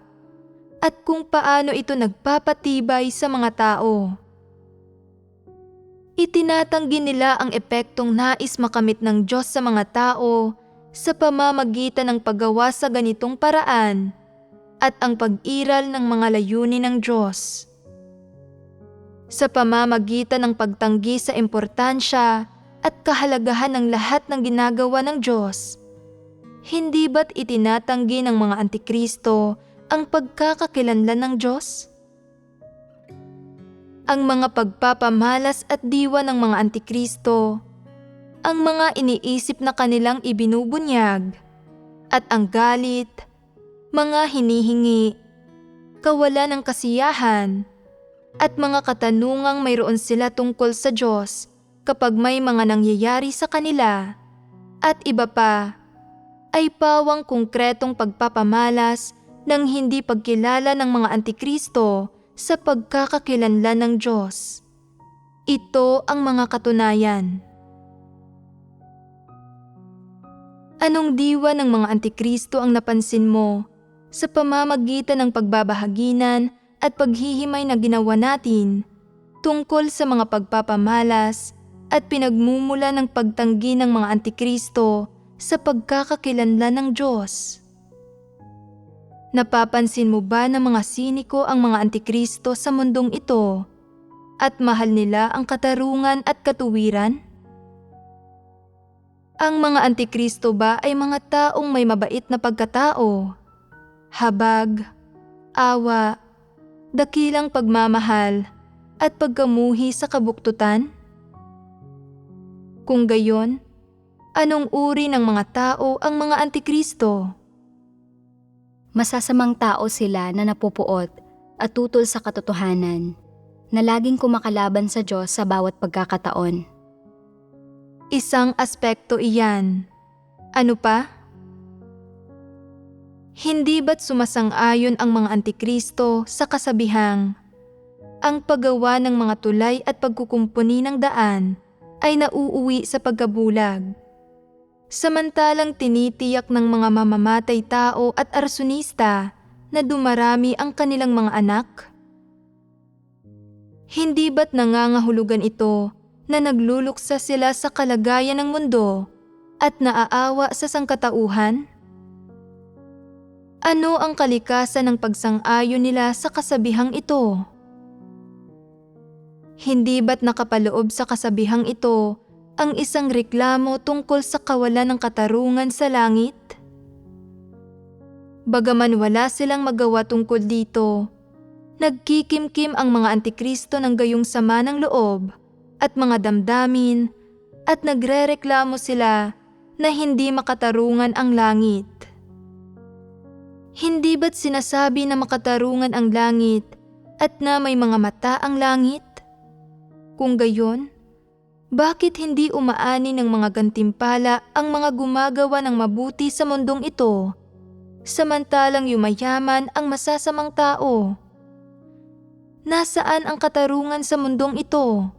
at kung paano ito nagpapatibay sa mga tao. Itinatanggi nila ang epektong nais makamit ng Diyos sa mga tao sa pamamagitan ng paggawa sa ganitong paraan at ang pag-iral ng mga layunin ng Diyos. Sa pamamagitan ng pagtanggi sa importansya at kahalagahan ng lahat ng ginagawa ng Diyos, hindi ba't itinatanggi ng mga Antikristo ang pagkakakilanlan ng Diyos? Ang mga pagpapamalas at diwa ng mga Antikristo, ang mga iniisip na kanilang ibinubunyag, at ang galit, mga hinihingi, kawalan ng kasiyahan, at mga katanungang mayroon sila tungkol sa Diyos kapag may mga nangyayari sa kanila, at iba pa, ay pawang konkretong pagpapamalas ng hindi pagkilala ng mga Antikristo sa pagkakakilanlan ng Diyos. Ito ang mga katunayan. Anong diwa ng mga Antikristo ang napansin mo sa pamamagitan ng pagbabahaginan at paghihimay na ginawa natin tungkol sa mga pagpapamalas at pinagmumula ng pagtanggi ng mga Antikristo sa pagkakakilanlan ng Diyos? Napapansin mo ba na mga siniko ang mga Antikristo sa mundong ito at mahal nila ang katarungan at katuwiran? Ang mga Antikristo ba ay mga taong may mabait na pagkatao, habag, awa, dakilang pagmamahal, at pagkamuhi sa kabuktutan? Kung gayon, anong uri ng mga tao ang mga Antikristo? Masasamang tao sila na napupuot at tutol sa katotohanan, na laging kumakalaban sa Diyos sa bawat pagkakataon. Isang aspekto iyan. Ano pa? Hindi ba't sumasang-ayon ang mga Antikristo sa kasabihang, ang paggawa ng mga tulay at pagkukumpuni ng daan ay nauuwi sa pagkabulag, samantalang tinitiyak ng mga mamamatay tao at arsonista na dumarami ang kanilang mga anak? Hindi ba't nangangahulugan ito na nagluluksa sila sa kalagayan ng mundo at naaawa sa sangkatauhan? Ano ang kalikasan ng pagsang-ayon nila sa kasabihang ito? Hindi ba't nakapaloob sa kasabihang ito ang isang reklamo tungkol sa kawalan ng katarungan sa langit? Bagaman wala silang magawa tungkol dito, nagkikimkim ang mga Antikristo ng gayong sama ng loob at mga damdamin at nagrereklamo sila na hindi makatarungan ang langit. Hindi ba't sinasabi na makatarungan ang langit at na may mga mata ang langit? Kung gayon, bakit hindi umaani ng mga gantimpala ang mga gumagawa ng mabuti sa mundong ito, samantalang yumayaman ang masasamang tao? Nasaan ang katarungan sa mundong ito?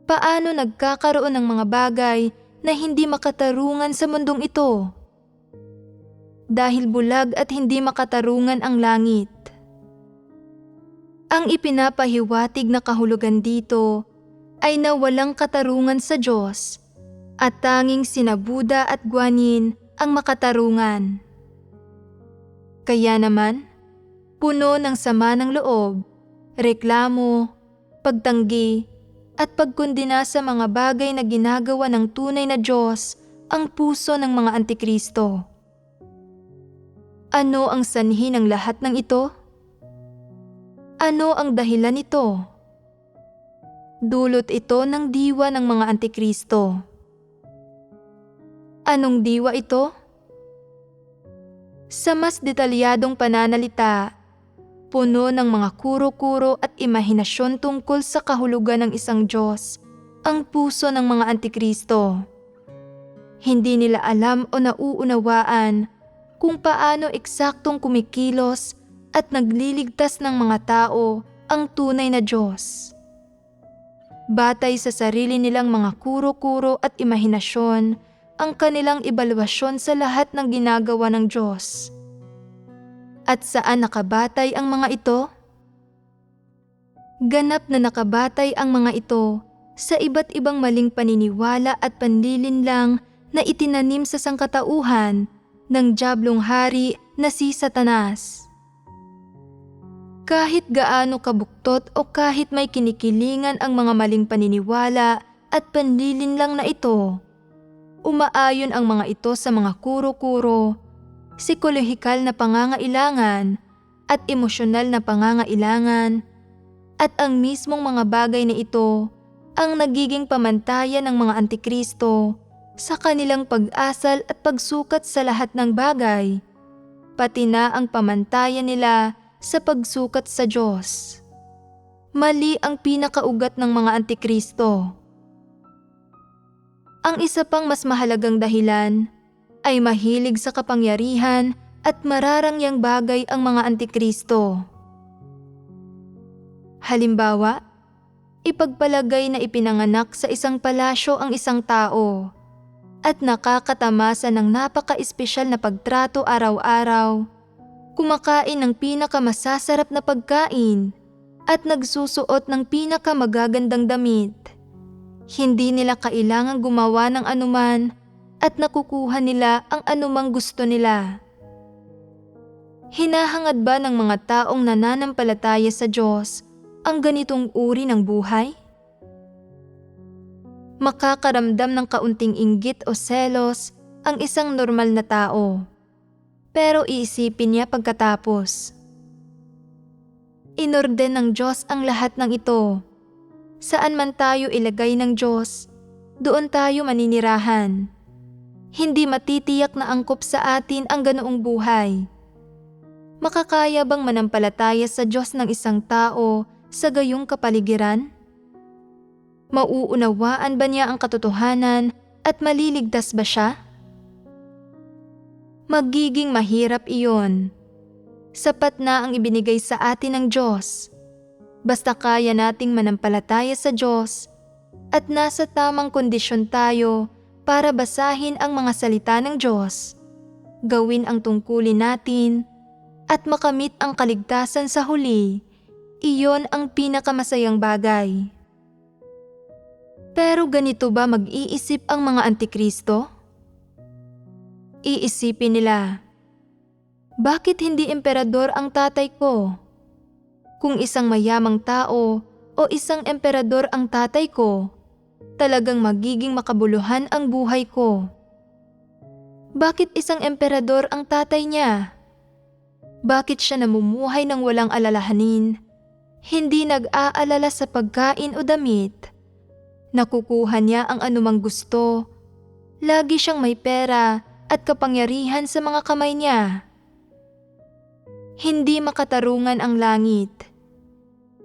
Paano nagkakaroon ng mga bagay na hindi makatarungan sa mundong ito? Dahil bulag at hindi makatarungan ang langit. Ang ipinapahiwatig na kahulugan dito ay na walang katarungan sa Diyos at tanging sina Buddha at Guanyin ang makatarungan. Kaya naman, puno ng sama ng loob, reklamo, pagtanggi, at pagkundina sa mga bagay na ginagawa ng tunay na Diyos ang puso ng mga Antikristo. Ano ang sanhi ng lahat ng ito? Ano ang dahilan nito? Dulot ito ng diwa ng mga Antikristo. Anong diwa ito? Sa mas detalyadong pananalita, puno ng mga kuro-kuro at imahinasyon tungkol sa kahulugan ng isang Diyos, ang puso ng mga Antikristo. Hindi nila alam o nauunawaan kung paano eksaktong kumikilos at nagliligtas ng mga tao ang tunay na Diyos. Batay sa sarili nilang mga kuro-kuro at imahinasyon, ang kanilang ebalwasyon sa lahat ng ginagawa ng Diyos. At saan nakabatay ang mga ito? Ganap na nakabatay ang mga ito sa iba't ibang maling paniniwala at panlilinlang na itinanim sa sangkatauhan ng diablong hari na si Satanas. Kahit gaano kabuktot o kahit may kinikilingan ang mga maling paniniwala at panlilinlang na ito, umaayon ang mga ito sa mga kuro-kuro, psikolohikal na pangangailangan at emosyonal na pangangailangan, at ang mismong mga bagay na ito ang nagiging pamantayan ng mga antikristo sa kanilang pag-asal at pagsukat sa lahat ng bagay, pati na ang pamantayan nila sa pagsukat sa Diyos. Mali ang pinakaugat ng mga antikristo. Ang isa pang mas mahalagang dahilan ay mahilig sa kapangyarihan at mararangyang bagay ang mga antikristo. Halimbawa, ipagpalagay na ipinanganak sa isang palasyo ang isang tao at nakakatamasa ng napaka-espesyal na pagtrato araw-araw, kumakain ng pinakamasasarap na pagkain at nagsusuot ng pinakamagagandang damit. Hindi nila kailangang gumawa ng anuman at nakukuha nila ang anumang gusto nila. Hinahangad ba ng mga taong nananampalataya sa Diyos ang ganitong uri ng buhay? Makakaramdam ng kaunting inggit o selos ang isang normal na tao. Pero iisipin niya pagkatapos, inorden ng Diyos ang lahat ng ito. Saan man tayo ilagay ng Diyos, doon tayo maninirahan. Hindi matitiyak na angkop sa atin ang ganoong buhay. Makakaya bang manampalataya sa Diyos ng isang tao sa gayong kapaligiran? Mauunawaan ba niya ang katotohanan at maliligtas ba siya? Magiging mahirap iyon. Sapat na ang ibinigay sa atin ng Diyos. Basta kaya nating manampalataya sa Diyos at nasa tamang kondisyon tayo para basahin ang mga salita ng Diyos, gawin ang tungkulin natin, at makamit ang kaligtasan sa huli, iyon ang pinakamasayang bagay. Pero ganito ba mag-iisip ang mga antikristo? Iisipin nila, bakit hindi emperador ang tatay ko? Kung isang mayamang tao o isang emperador ang tatay ko, talagang magiging makabuluhan ang buhay ko. Bakit isang emperador ang tatay niya? Bakit siya namumuhay ng walang alalahanin? Hindi nag-aalala sa pagkain o damit. Nakukuha niya ang anumang gusto. Lagi siyang may pera at kapangyarihan sa mga kamay niya. Hindi makatarungan ang langit.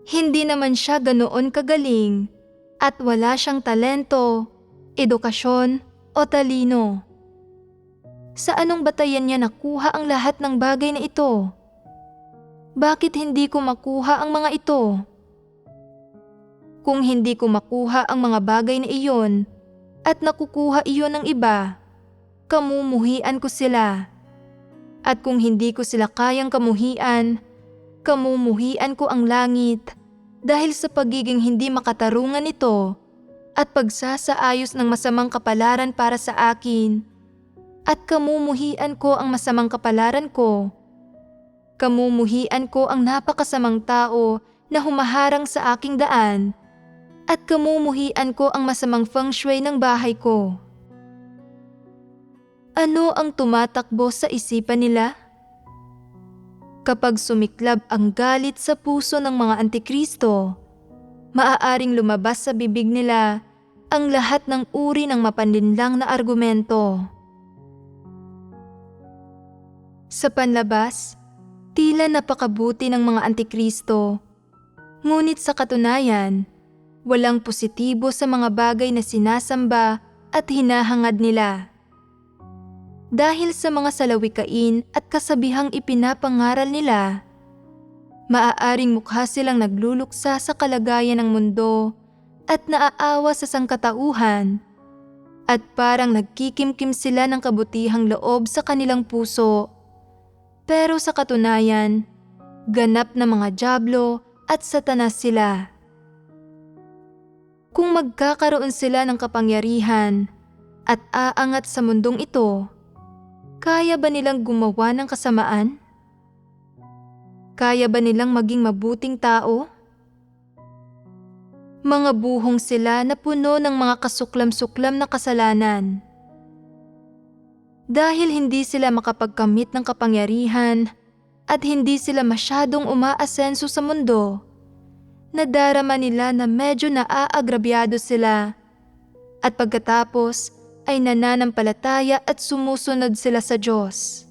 Hindi naman siya ganoon kagaling at wala siyang talento, edukasyon o talino. Sa anong batayan niya nakuha ang lahat ng bagay na ito? Bakit hindi ko makuha ang mga ito? Kung hindi ko makuha ang mga bagay na iyon at nakukuha iyon ng iba, kamumuhian ko sila. At kung hindi ko sila kayang kamumuhian ko ang langit dahil sa pagiging hindi makatarungan nito at pagsasaayos ng masamang kapalaran para sa akin. At kamumuhian ko ang masamang kapalaran ko. Kamumuhian ko ang napakasamang tao na humaharang sa aking daan. At kamumuhian ko ang masamang feng shui ng bahay ko. Ano ang tumatakbo sa isipan nila? Kapag sumiklab ang galit sa puso ng mga antikristo, maaaring lumabas sa bibig nila ang lahat ng uri ng mapanlinlang na argumento. Sa panlabas, tila napakabuti ng mga antikristo, ngunit sa katunayan, walang positibo sa mga bagay na sinasamba at hinahangad nila. Dahil sa mga salawikain at kasabihang ipinapangaral nila, Maaaring mukha silang nagluluksa sa kalagayan ng mundo at naaawa sa sangkatauhan, at parang nagkikimkim sila ng kabutihang loob sa kanilang puso. Pero sa katunayan, ganap na mga dyablo at satanas sila. Kung magkakaroon sila ng kapangyarihan at aangat sa mundong ito, kaya ba nilang gumawa ng kasamaan? Kaya ba nilang maging mabuting tao? Mga buhong sila na puno ng mga kasuklam-suklam na kasalanan. Dahil hindi sila makapagkamit ng kapangyarihan at hindi sila masyadong umaasenso sa mundo, nadarama nila na medyo naaagrabyado sila, at pagkatapos ay nananampalataya at sumusunod sila sa Diyos.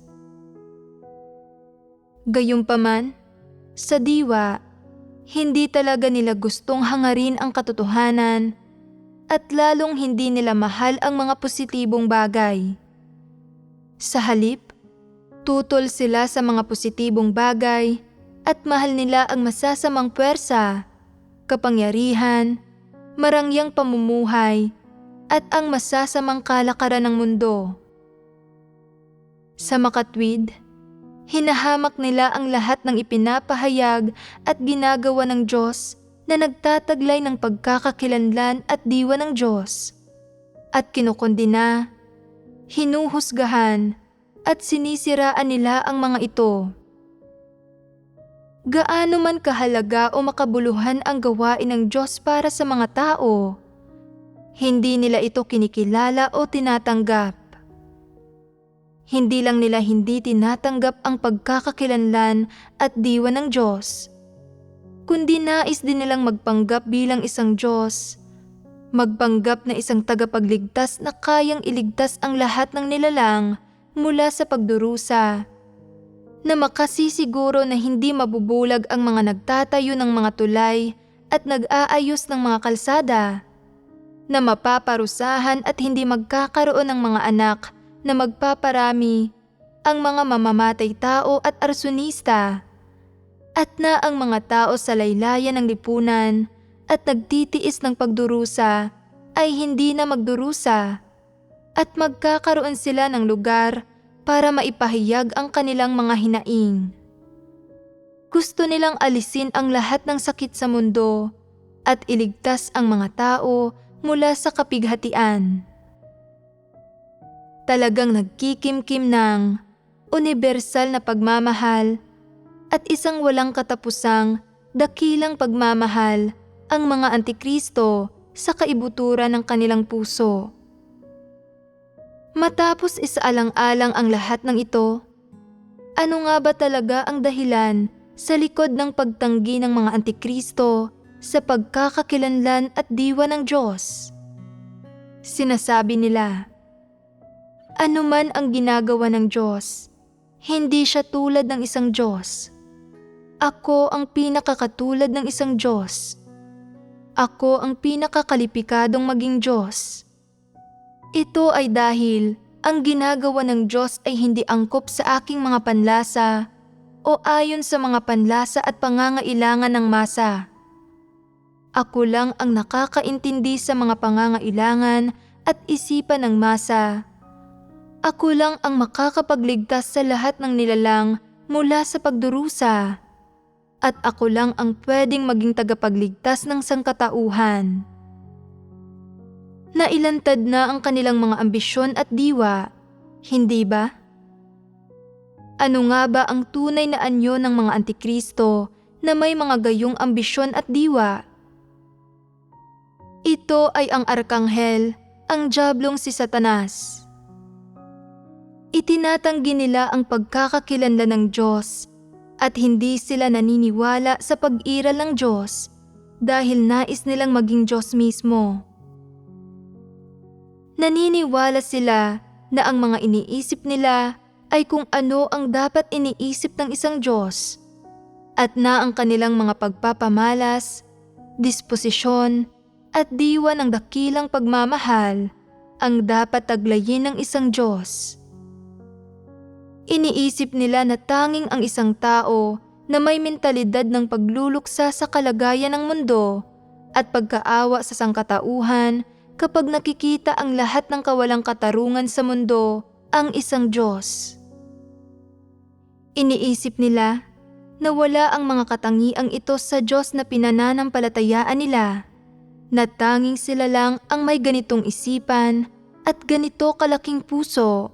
Gayunpaman, sa diwa, hindi talaga nila gustong hangarin ang katotohanan at lalong hindi nila mahal ang mga positibong bagay. Sa halip, tutol sila sa mga positibong bagay at mahal nila ang masasamang puwersa, kapangyarihan, marangyang pamumuhay, at ang masasamang kalakaran ng mundo. Sa makatwid, hinahamak nila ang lahat ng ipinapahayag at ginagawa ng Diyos na nagtataglay ng pagkakakilanlan at diwa ng Diyos, at kinukondina, hinuhusgahan, at sinisiraan nila ang mga ito. Gaano man kahalaga o makabuluhan ang gawain ng Diyos para sa mga tao, hindi nila ito kinikilala o tinatanggap. Hindi lang nila hindi tinatanggap ang pagkakakilanlan at diwa ng Diyos, kundi nais din nilang magpanggap bilang isang Diyos, magpanggap na isang tagapagligtas na kayang iligtas ang lahat ng nilalang mula sa pagdurusa, na makasisiguro na hindi mabubulag ang mga nagtatayo ng mga tulay at nag-aayos ng mga kalsada, na mapaparusahan at hindi magkakaroon ng mga anak na magpaparami ang mga mamamatay tao at arsonista, at na ang mga tao sa laylayan ng lipunan at nagtitiis ng pagdurusa ay hindi na magdurusa, at magkakaroon sila ng lugar para maipahayag ang kanilang mga hinaing. Gusto nilang alisin ang lahat ng sakit sa mundo at iligtas ang mga tao mula sa kapighatian. Talagang nagkikimkim ng universal na pagmamahal at isang walang katapusang dakilang pagmamahal ang mga Antikristo sa kaibuturan ng kanilang puso. Matapos isaalang-alang ang lahat ng ito, ano nga ba talaga ang dahilan sa likod ng pagtanggi ng mga Antikristo sa pagkakakilanlan at diwa ng Diyos? Sinasabi nila, ano man ang ginagawa ng Diyos, hindi siya tulad ng isang Diyos. Ako ang pinakakatulad ng isang Diyos. Ako ang pinakakalipikadong maging Diyos. Ito ay dahil ang ginagawa ng Diyos ay hindi angkop sa aking mga panlasa o ayon sa mga panlasa at pangangailangan ng masa. Ako lang ang nakakaintindi sa mga pangangailangan at isipan ng masa. Ako lang ang makakapagligtas sa lahat ng nilalang mula sa pagdurusa. At ako lang ang pwedeng maging tagapagligtas ng sangkatauhan. Nailantad na ang kanilang mga ambisyon at diwa, hindi ba? Ano nga ba ang tunay na anyo ng mga Antikristo na may mga gayong ambisyon at diwa? Ito ay ang arkanghel, ang diablong si Satanas. Itinatanggi nila ang pagkakakilanlan ng Diyos at hindi sila naniniwala sa pag-iral ng Diyos dahil nais nilang maging Diyos mismo. Naniniwala sila na ang mga iniisip nila ay kung ano ang dapat iniisip ng isang Diyos at na ang kanilang mga pagpapamalas, disposisyon at diwa ng dakilang pagmamahal ang dapat taglayin ng isang Diyos. Iniisip nila na tanging ang isang tao na may mentalidad ng pagluluksa sa kalagayan ng mundo at pagkaawa sa sangkatauhan kapag nakikita ang lahat ng kawalang katarungan sa mundo ang isang Diyos. Iniisip nila na wala ang mga katangiang ito sa Diyos na pinananampalatayaan nila, na tanging sila lang ang may ganitong isipan at ganito kalaking puso,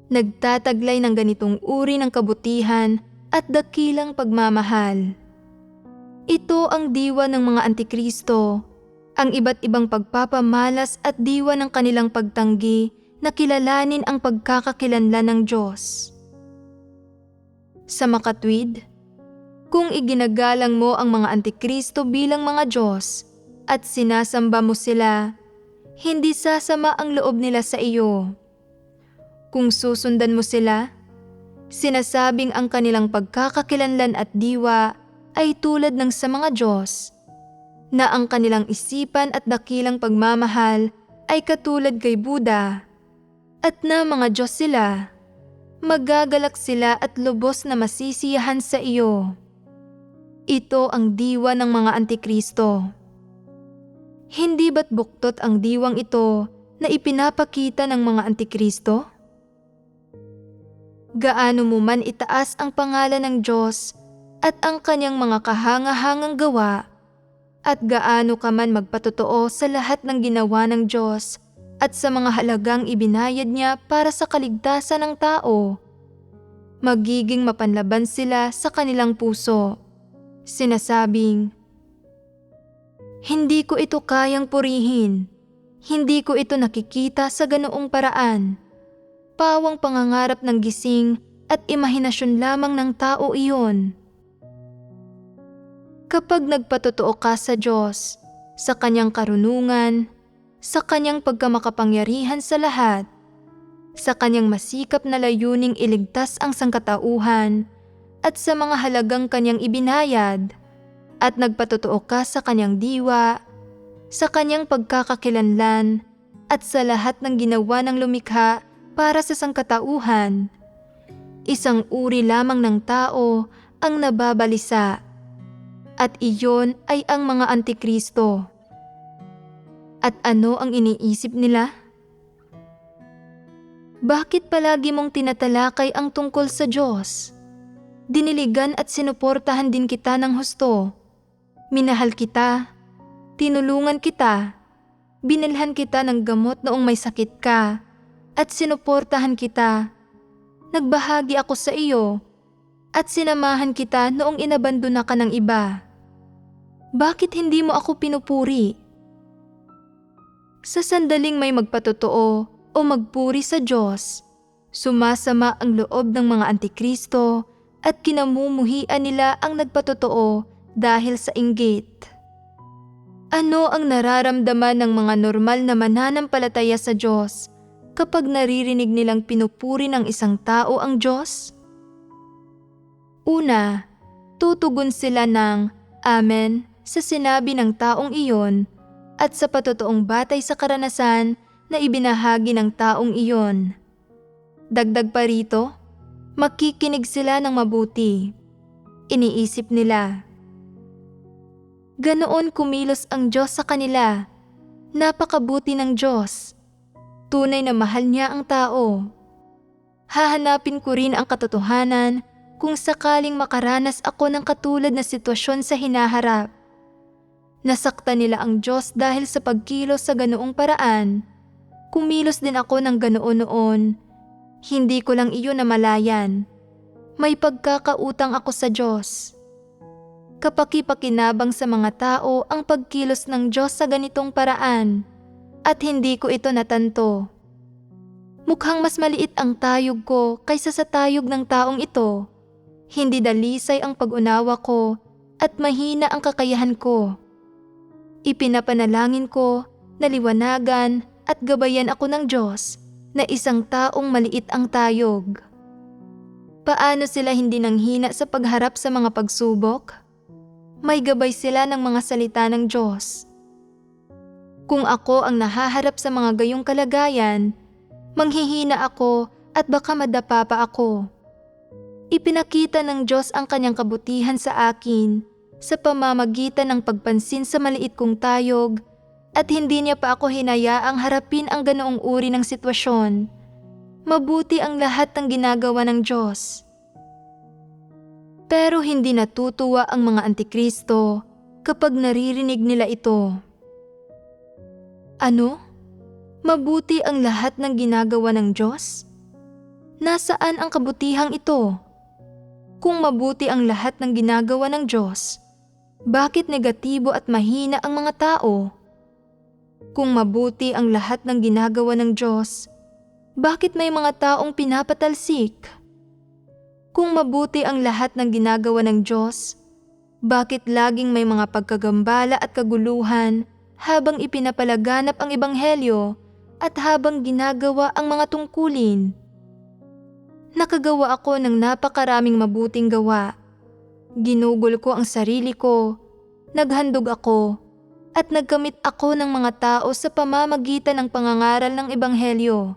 nagtataglay ng ganitong uri ng kabutihan at dakilang pagmamahal. Ito ang diwa ng mga antikristo, ang iba't ibang pagpapamalas at diwa ng kanilang pagtanggi na kilalanin ang pagkakakilanlan ng Diyos. Sa makatwid, kung iginagalang mo ang mga antikristo bilang mga Diyos at sinasamba mo sila, hindi sasama ang loob nila sa iyo. Kung susundan mo sila, sinasabing ang kanilang pagkakakilanlan at diwa ay tulad ng sa mga Diyos, na ang kanilang isipan at dakilang pagmamahal ay katulad kay Buddha, at na mga Diyos sila, magagalak sila at lubos na masisiyahan sa iyo. Ito ang diwa ng mga antikristo. Hindi ba't buktot ang diwang ito na ipinapakita ng mga antikristo? Gaano mo man itaas ang pangalan ng Diyos at ang kanyang mga kahanga-hangang gawa, at gaano ka man magpatotoo sa lahat ng ginawa ng Diyos at sa mga halagang ibinayad niya para sa kaligtasan ng tao, magiging mapanlaban sila sa kanilang puso, sinasabing, "Hindi ko ito kayang purihin, hindi ko ito nakikita sa ganoong paraan." Pawang pangangarap ng gising at imahinasyon lamang ng tao iyon. Kapag nagpatotoo ka sa Diyos, sa kanyang karunungan, sa kanyang pagkamakapangyarihan sa lahat, sa kanyang masikap na layuning iligtas ang sangkatauhan, at sa mga halagang kanyang ibinayad, at nagpatotoo ka sa kanyang diwa, sa kanyang pagkakakilanlan, at sa lahat ng ginawa ng lumikha para sa sangkatauhan, isang uri lamang ng tao ang nababalisa, at iyon ay ang mga antikristo. At ano ang iniisip nila? Bakit palagi mong tinatalakay ang tungkol sa Diyos? Diniligan at sinuportahan din kita ng husto. Minahal kita, tinulungan kita, binilhan kita ng gamot noong may sakit ka, at sinuportahan kita. Nagbahagi ako sa iyo, at sinamahan kita noong inabandona ka ng iba. Bakit hindi mo ako pinupuri? Sa sandaling may magpatotoo o magpuri sa Diyos, sumasama ang loob ng mga antikristo at kinamumuhian nila ang nagpatotoo dahil sa inggit. Ano ang nararamdaman ng mga normal na mananampalataya sa Diyos kapag naririnig nilang pinupuri ng isang tao ang Diyos? Una, tutugon sila ng Amen sa sinabi ng taong iyon at sa patotoong batay sa karanasan na ibinahagi ng taong iyon. Dagdag pa rito, makikinig sila ng mabuti. Iniisip nila, ganoon kumilos ang Diyos sa kanila. Napakabuti ng Diyos. Tunay na mahal niya ang tao. Hahanapin ko rin ang katotohanan kung sakaling makaranas ako ng katulad na sitwasyon sa hinaharap. Nasaktan nila ang Diyos dahil sa pagkilos sa ganoong paraan. Kumilos din ako ng ganoon noon. Hindi ko lang iyon namalayan. May pagkakautang ako sa Diyos. Kapaki-pakinabang sa mga tao ang pagkilos ng Diyos sa ganitong paraan, at hindi ko ito natanto. Mukhang mas maliit ang tayog ko kaysa sa tayog ng taong ito. Hindi dalisay ang pag-unawa ko at mahina ang kakayahan ko. Ipinapanalangin ko na liwanagan at gabayan ako ng Diyos na isang taong maliit ang tayog. Paano sila hindi nanghina sa pagharap sa mga pagsubok? May gabay sila ng mga salita ng Diyos. Kung ako ang nahaharap sa mga gayong kalagayan, manghihina ako at baka madapa pa ako. ipinakita ng Diyos ang kanyang kabutihan sa akin sa pamamagitan ng pagpansin sa maliit kong tayog at hindi niya pa ako hinayaang harapin ang ganoong uri ng sitwasyon. Mabuti ang lahat ng ginagawa ng Diyos. Pero hindi natutuwa ang mga Antikristo kapag naririnig nila ito. Ano? Mabuti ang lahat ng ginagawa ng Diyos? Nasaan ang kabutihang ito? Kung mabuti ang lahat ng ginagawa ng Diyos, bakit negatibo at mahina ang mga tao? Kung mabuti ang lahat ng ginagawa ng Diyos, bakit may mga taong pinapatalsik? Kung mabuti ang lahat ng ginagawa ng Diyos, bakit laging may mga pagkagambala at kaguluhan habang ipinapalaganap ang ebanghelyo at habang ginagawa ang mga tungkulin? Nakagawa ako ng napakaraming mabuting gawa. Ginugol ko ang sarili ko, naghandog ako, at nagkamit ako ng mga tao sa pamamagitan ng pangangaral ng ebanghelyo.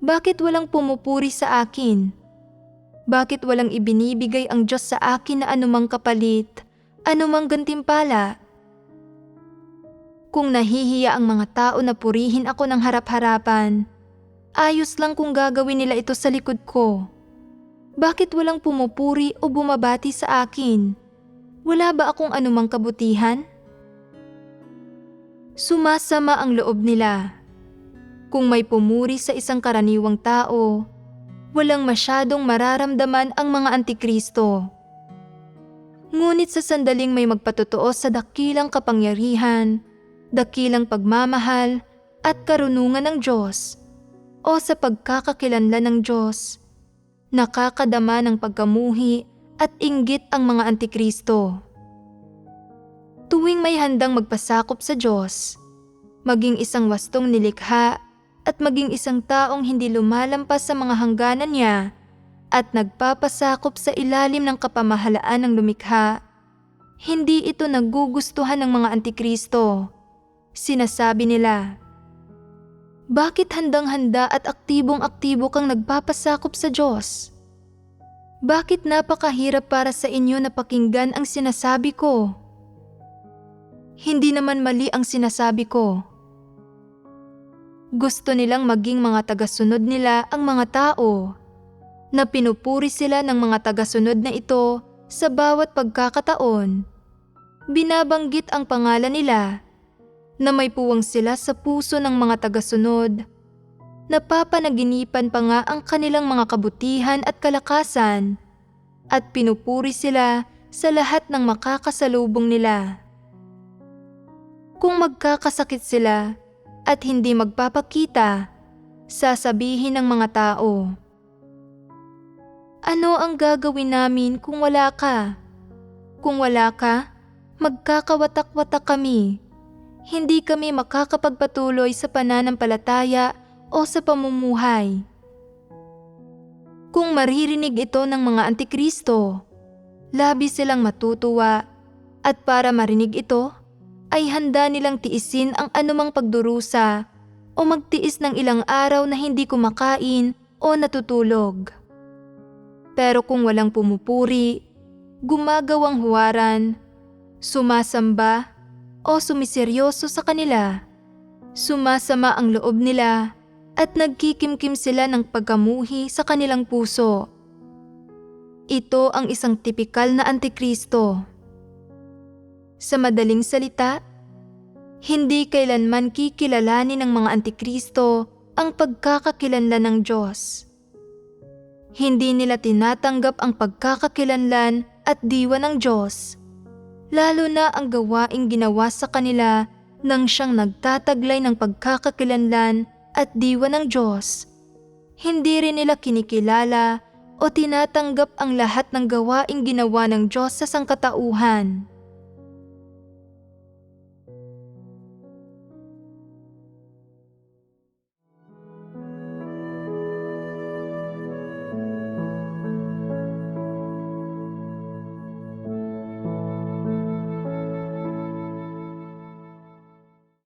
Bakit walang pumupuri sa akin? Bakit walang ibinibigay ang Diyos sa akin na anumang kapalit, anumang gantimpala? Kung nahihiya ang mga tao na purihin ako ng harap-harapan, ayos lang kung gagawin nila ito sa likod ko. Bakit walang pumupuri o bumabati sa akin? Wala ba akong anumang kabutihan? Sumasama ang loob nila. Kung may pumuri sa isang karaniwang tao, walang masyadong mararamdaman ang mga Antikristo. Ngunit sa sandaling may magpatotoo sa dakilang kapangyarihan, dakilang pagmamahal at karunungan ng Diyos, o sa pagkakakilanlan ng Diyos, nakakadama ng pagkamuhi at inggit ang mga Antikristo. Tuwing may handang magpasakop sa Diyos, maging isang wastong nilikha at maging isang taong hindi lumalampas sa mga hangganan niya at nagpapasakop sa ilalim ng kapamahalaan ng lumikha, hindi ito nagugustuhan ng mga Antikristo. Sinasabi nila, bakit handang-handa at aktibong-aktibo kang nagpapasakop sa Diyos? Bakit napakahirap para sa inyo na pakinggan ang sinasabi ko? Hindi naman mali ang sinasabi ko. Gusto nilang maging mga tagasunod nila ang mga tao, na pinupuri sila ng mga tagasunod na ito sa bawat pagkakataon. Binabanggit ang pangalan nila, na may puwang sila sa puso ng mga tagasunod. Napapanaginipan pa nga ang kanilang mga kabutihan at kalakasan, at pinupuri sila sa lahat ng makakasalubong nila. Kung magkakasakit sila at hindi magpapakita, sasabihin ng mga tao, ano ang gagawin namin kung wala ka? Kung wala ka, magkakawatak-watak kami. Hindi kami makakapagpatuloy sa pananampalataya o sa pamumuhay. Kung maririnig ito ng mga Antikristo, labis silang matutuwa, at para marinig ito, ay handa nilang tiisin ang anumang pagdurusa o magtiis ng ilang araw na hindi kumakain o natutulog. Pero kung walang pumupuri, gumagawang huwaran, sumasamba, o sumiseryoso sa kanila, sumasama ang loob nila at nagkikimkim sila ng pagkamuhi sa kanilang puso. Ito ang isang tipikal na Antikristo. Sa madaling salita, hindi kailanman kikilalanin ng mga Antikristo ang pagkakakilanlan ng Diyos. Hindi nila tinatanggap ang pagkakakilanlan at diwa ng Diyos, lalo na ang gawaing ginawa sa kanila nang siyang nagtataglay ng pagkakakilanlan at diwa ng Diyos. Hindi rin nila kinikilala o tinatanggap ang lahat ng gawaing ginawa ng Diyos sa sangkatauhan.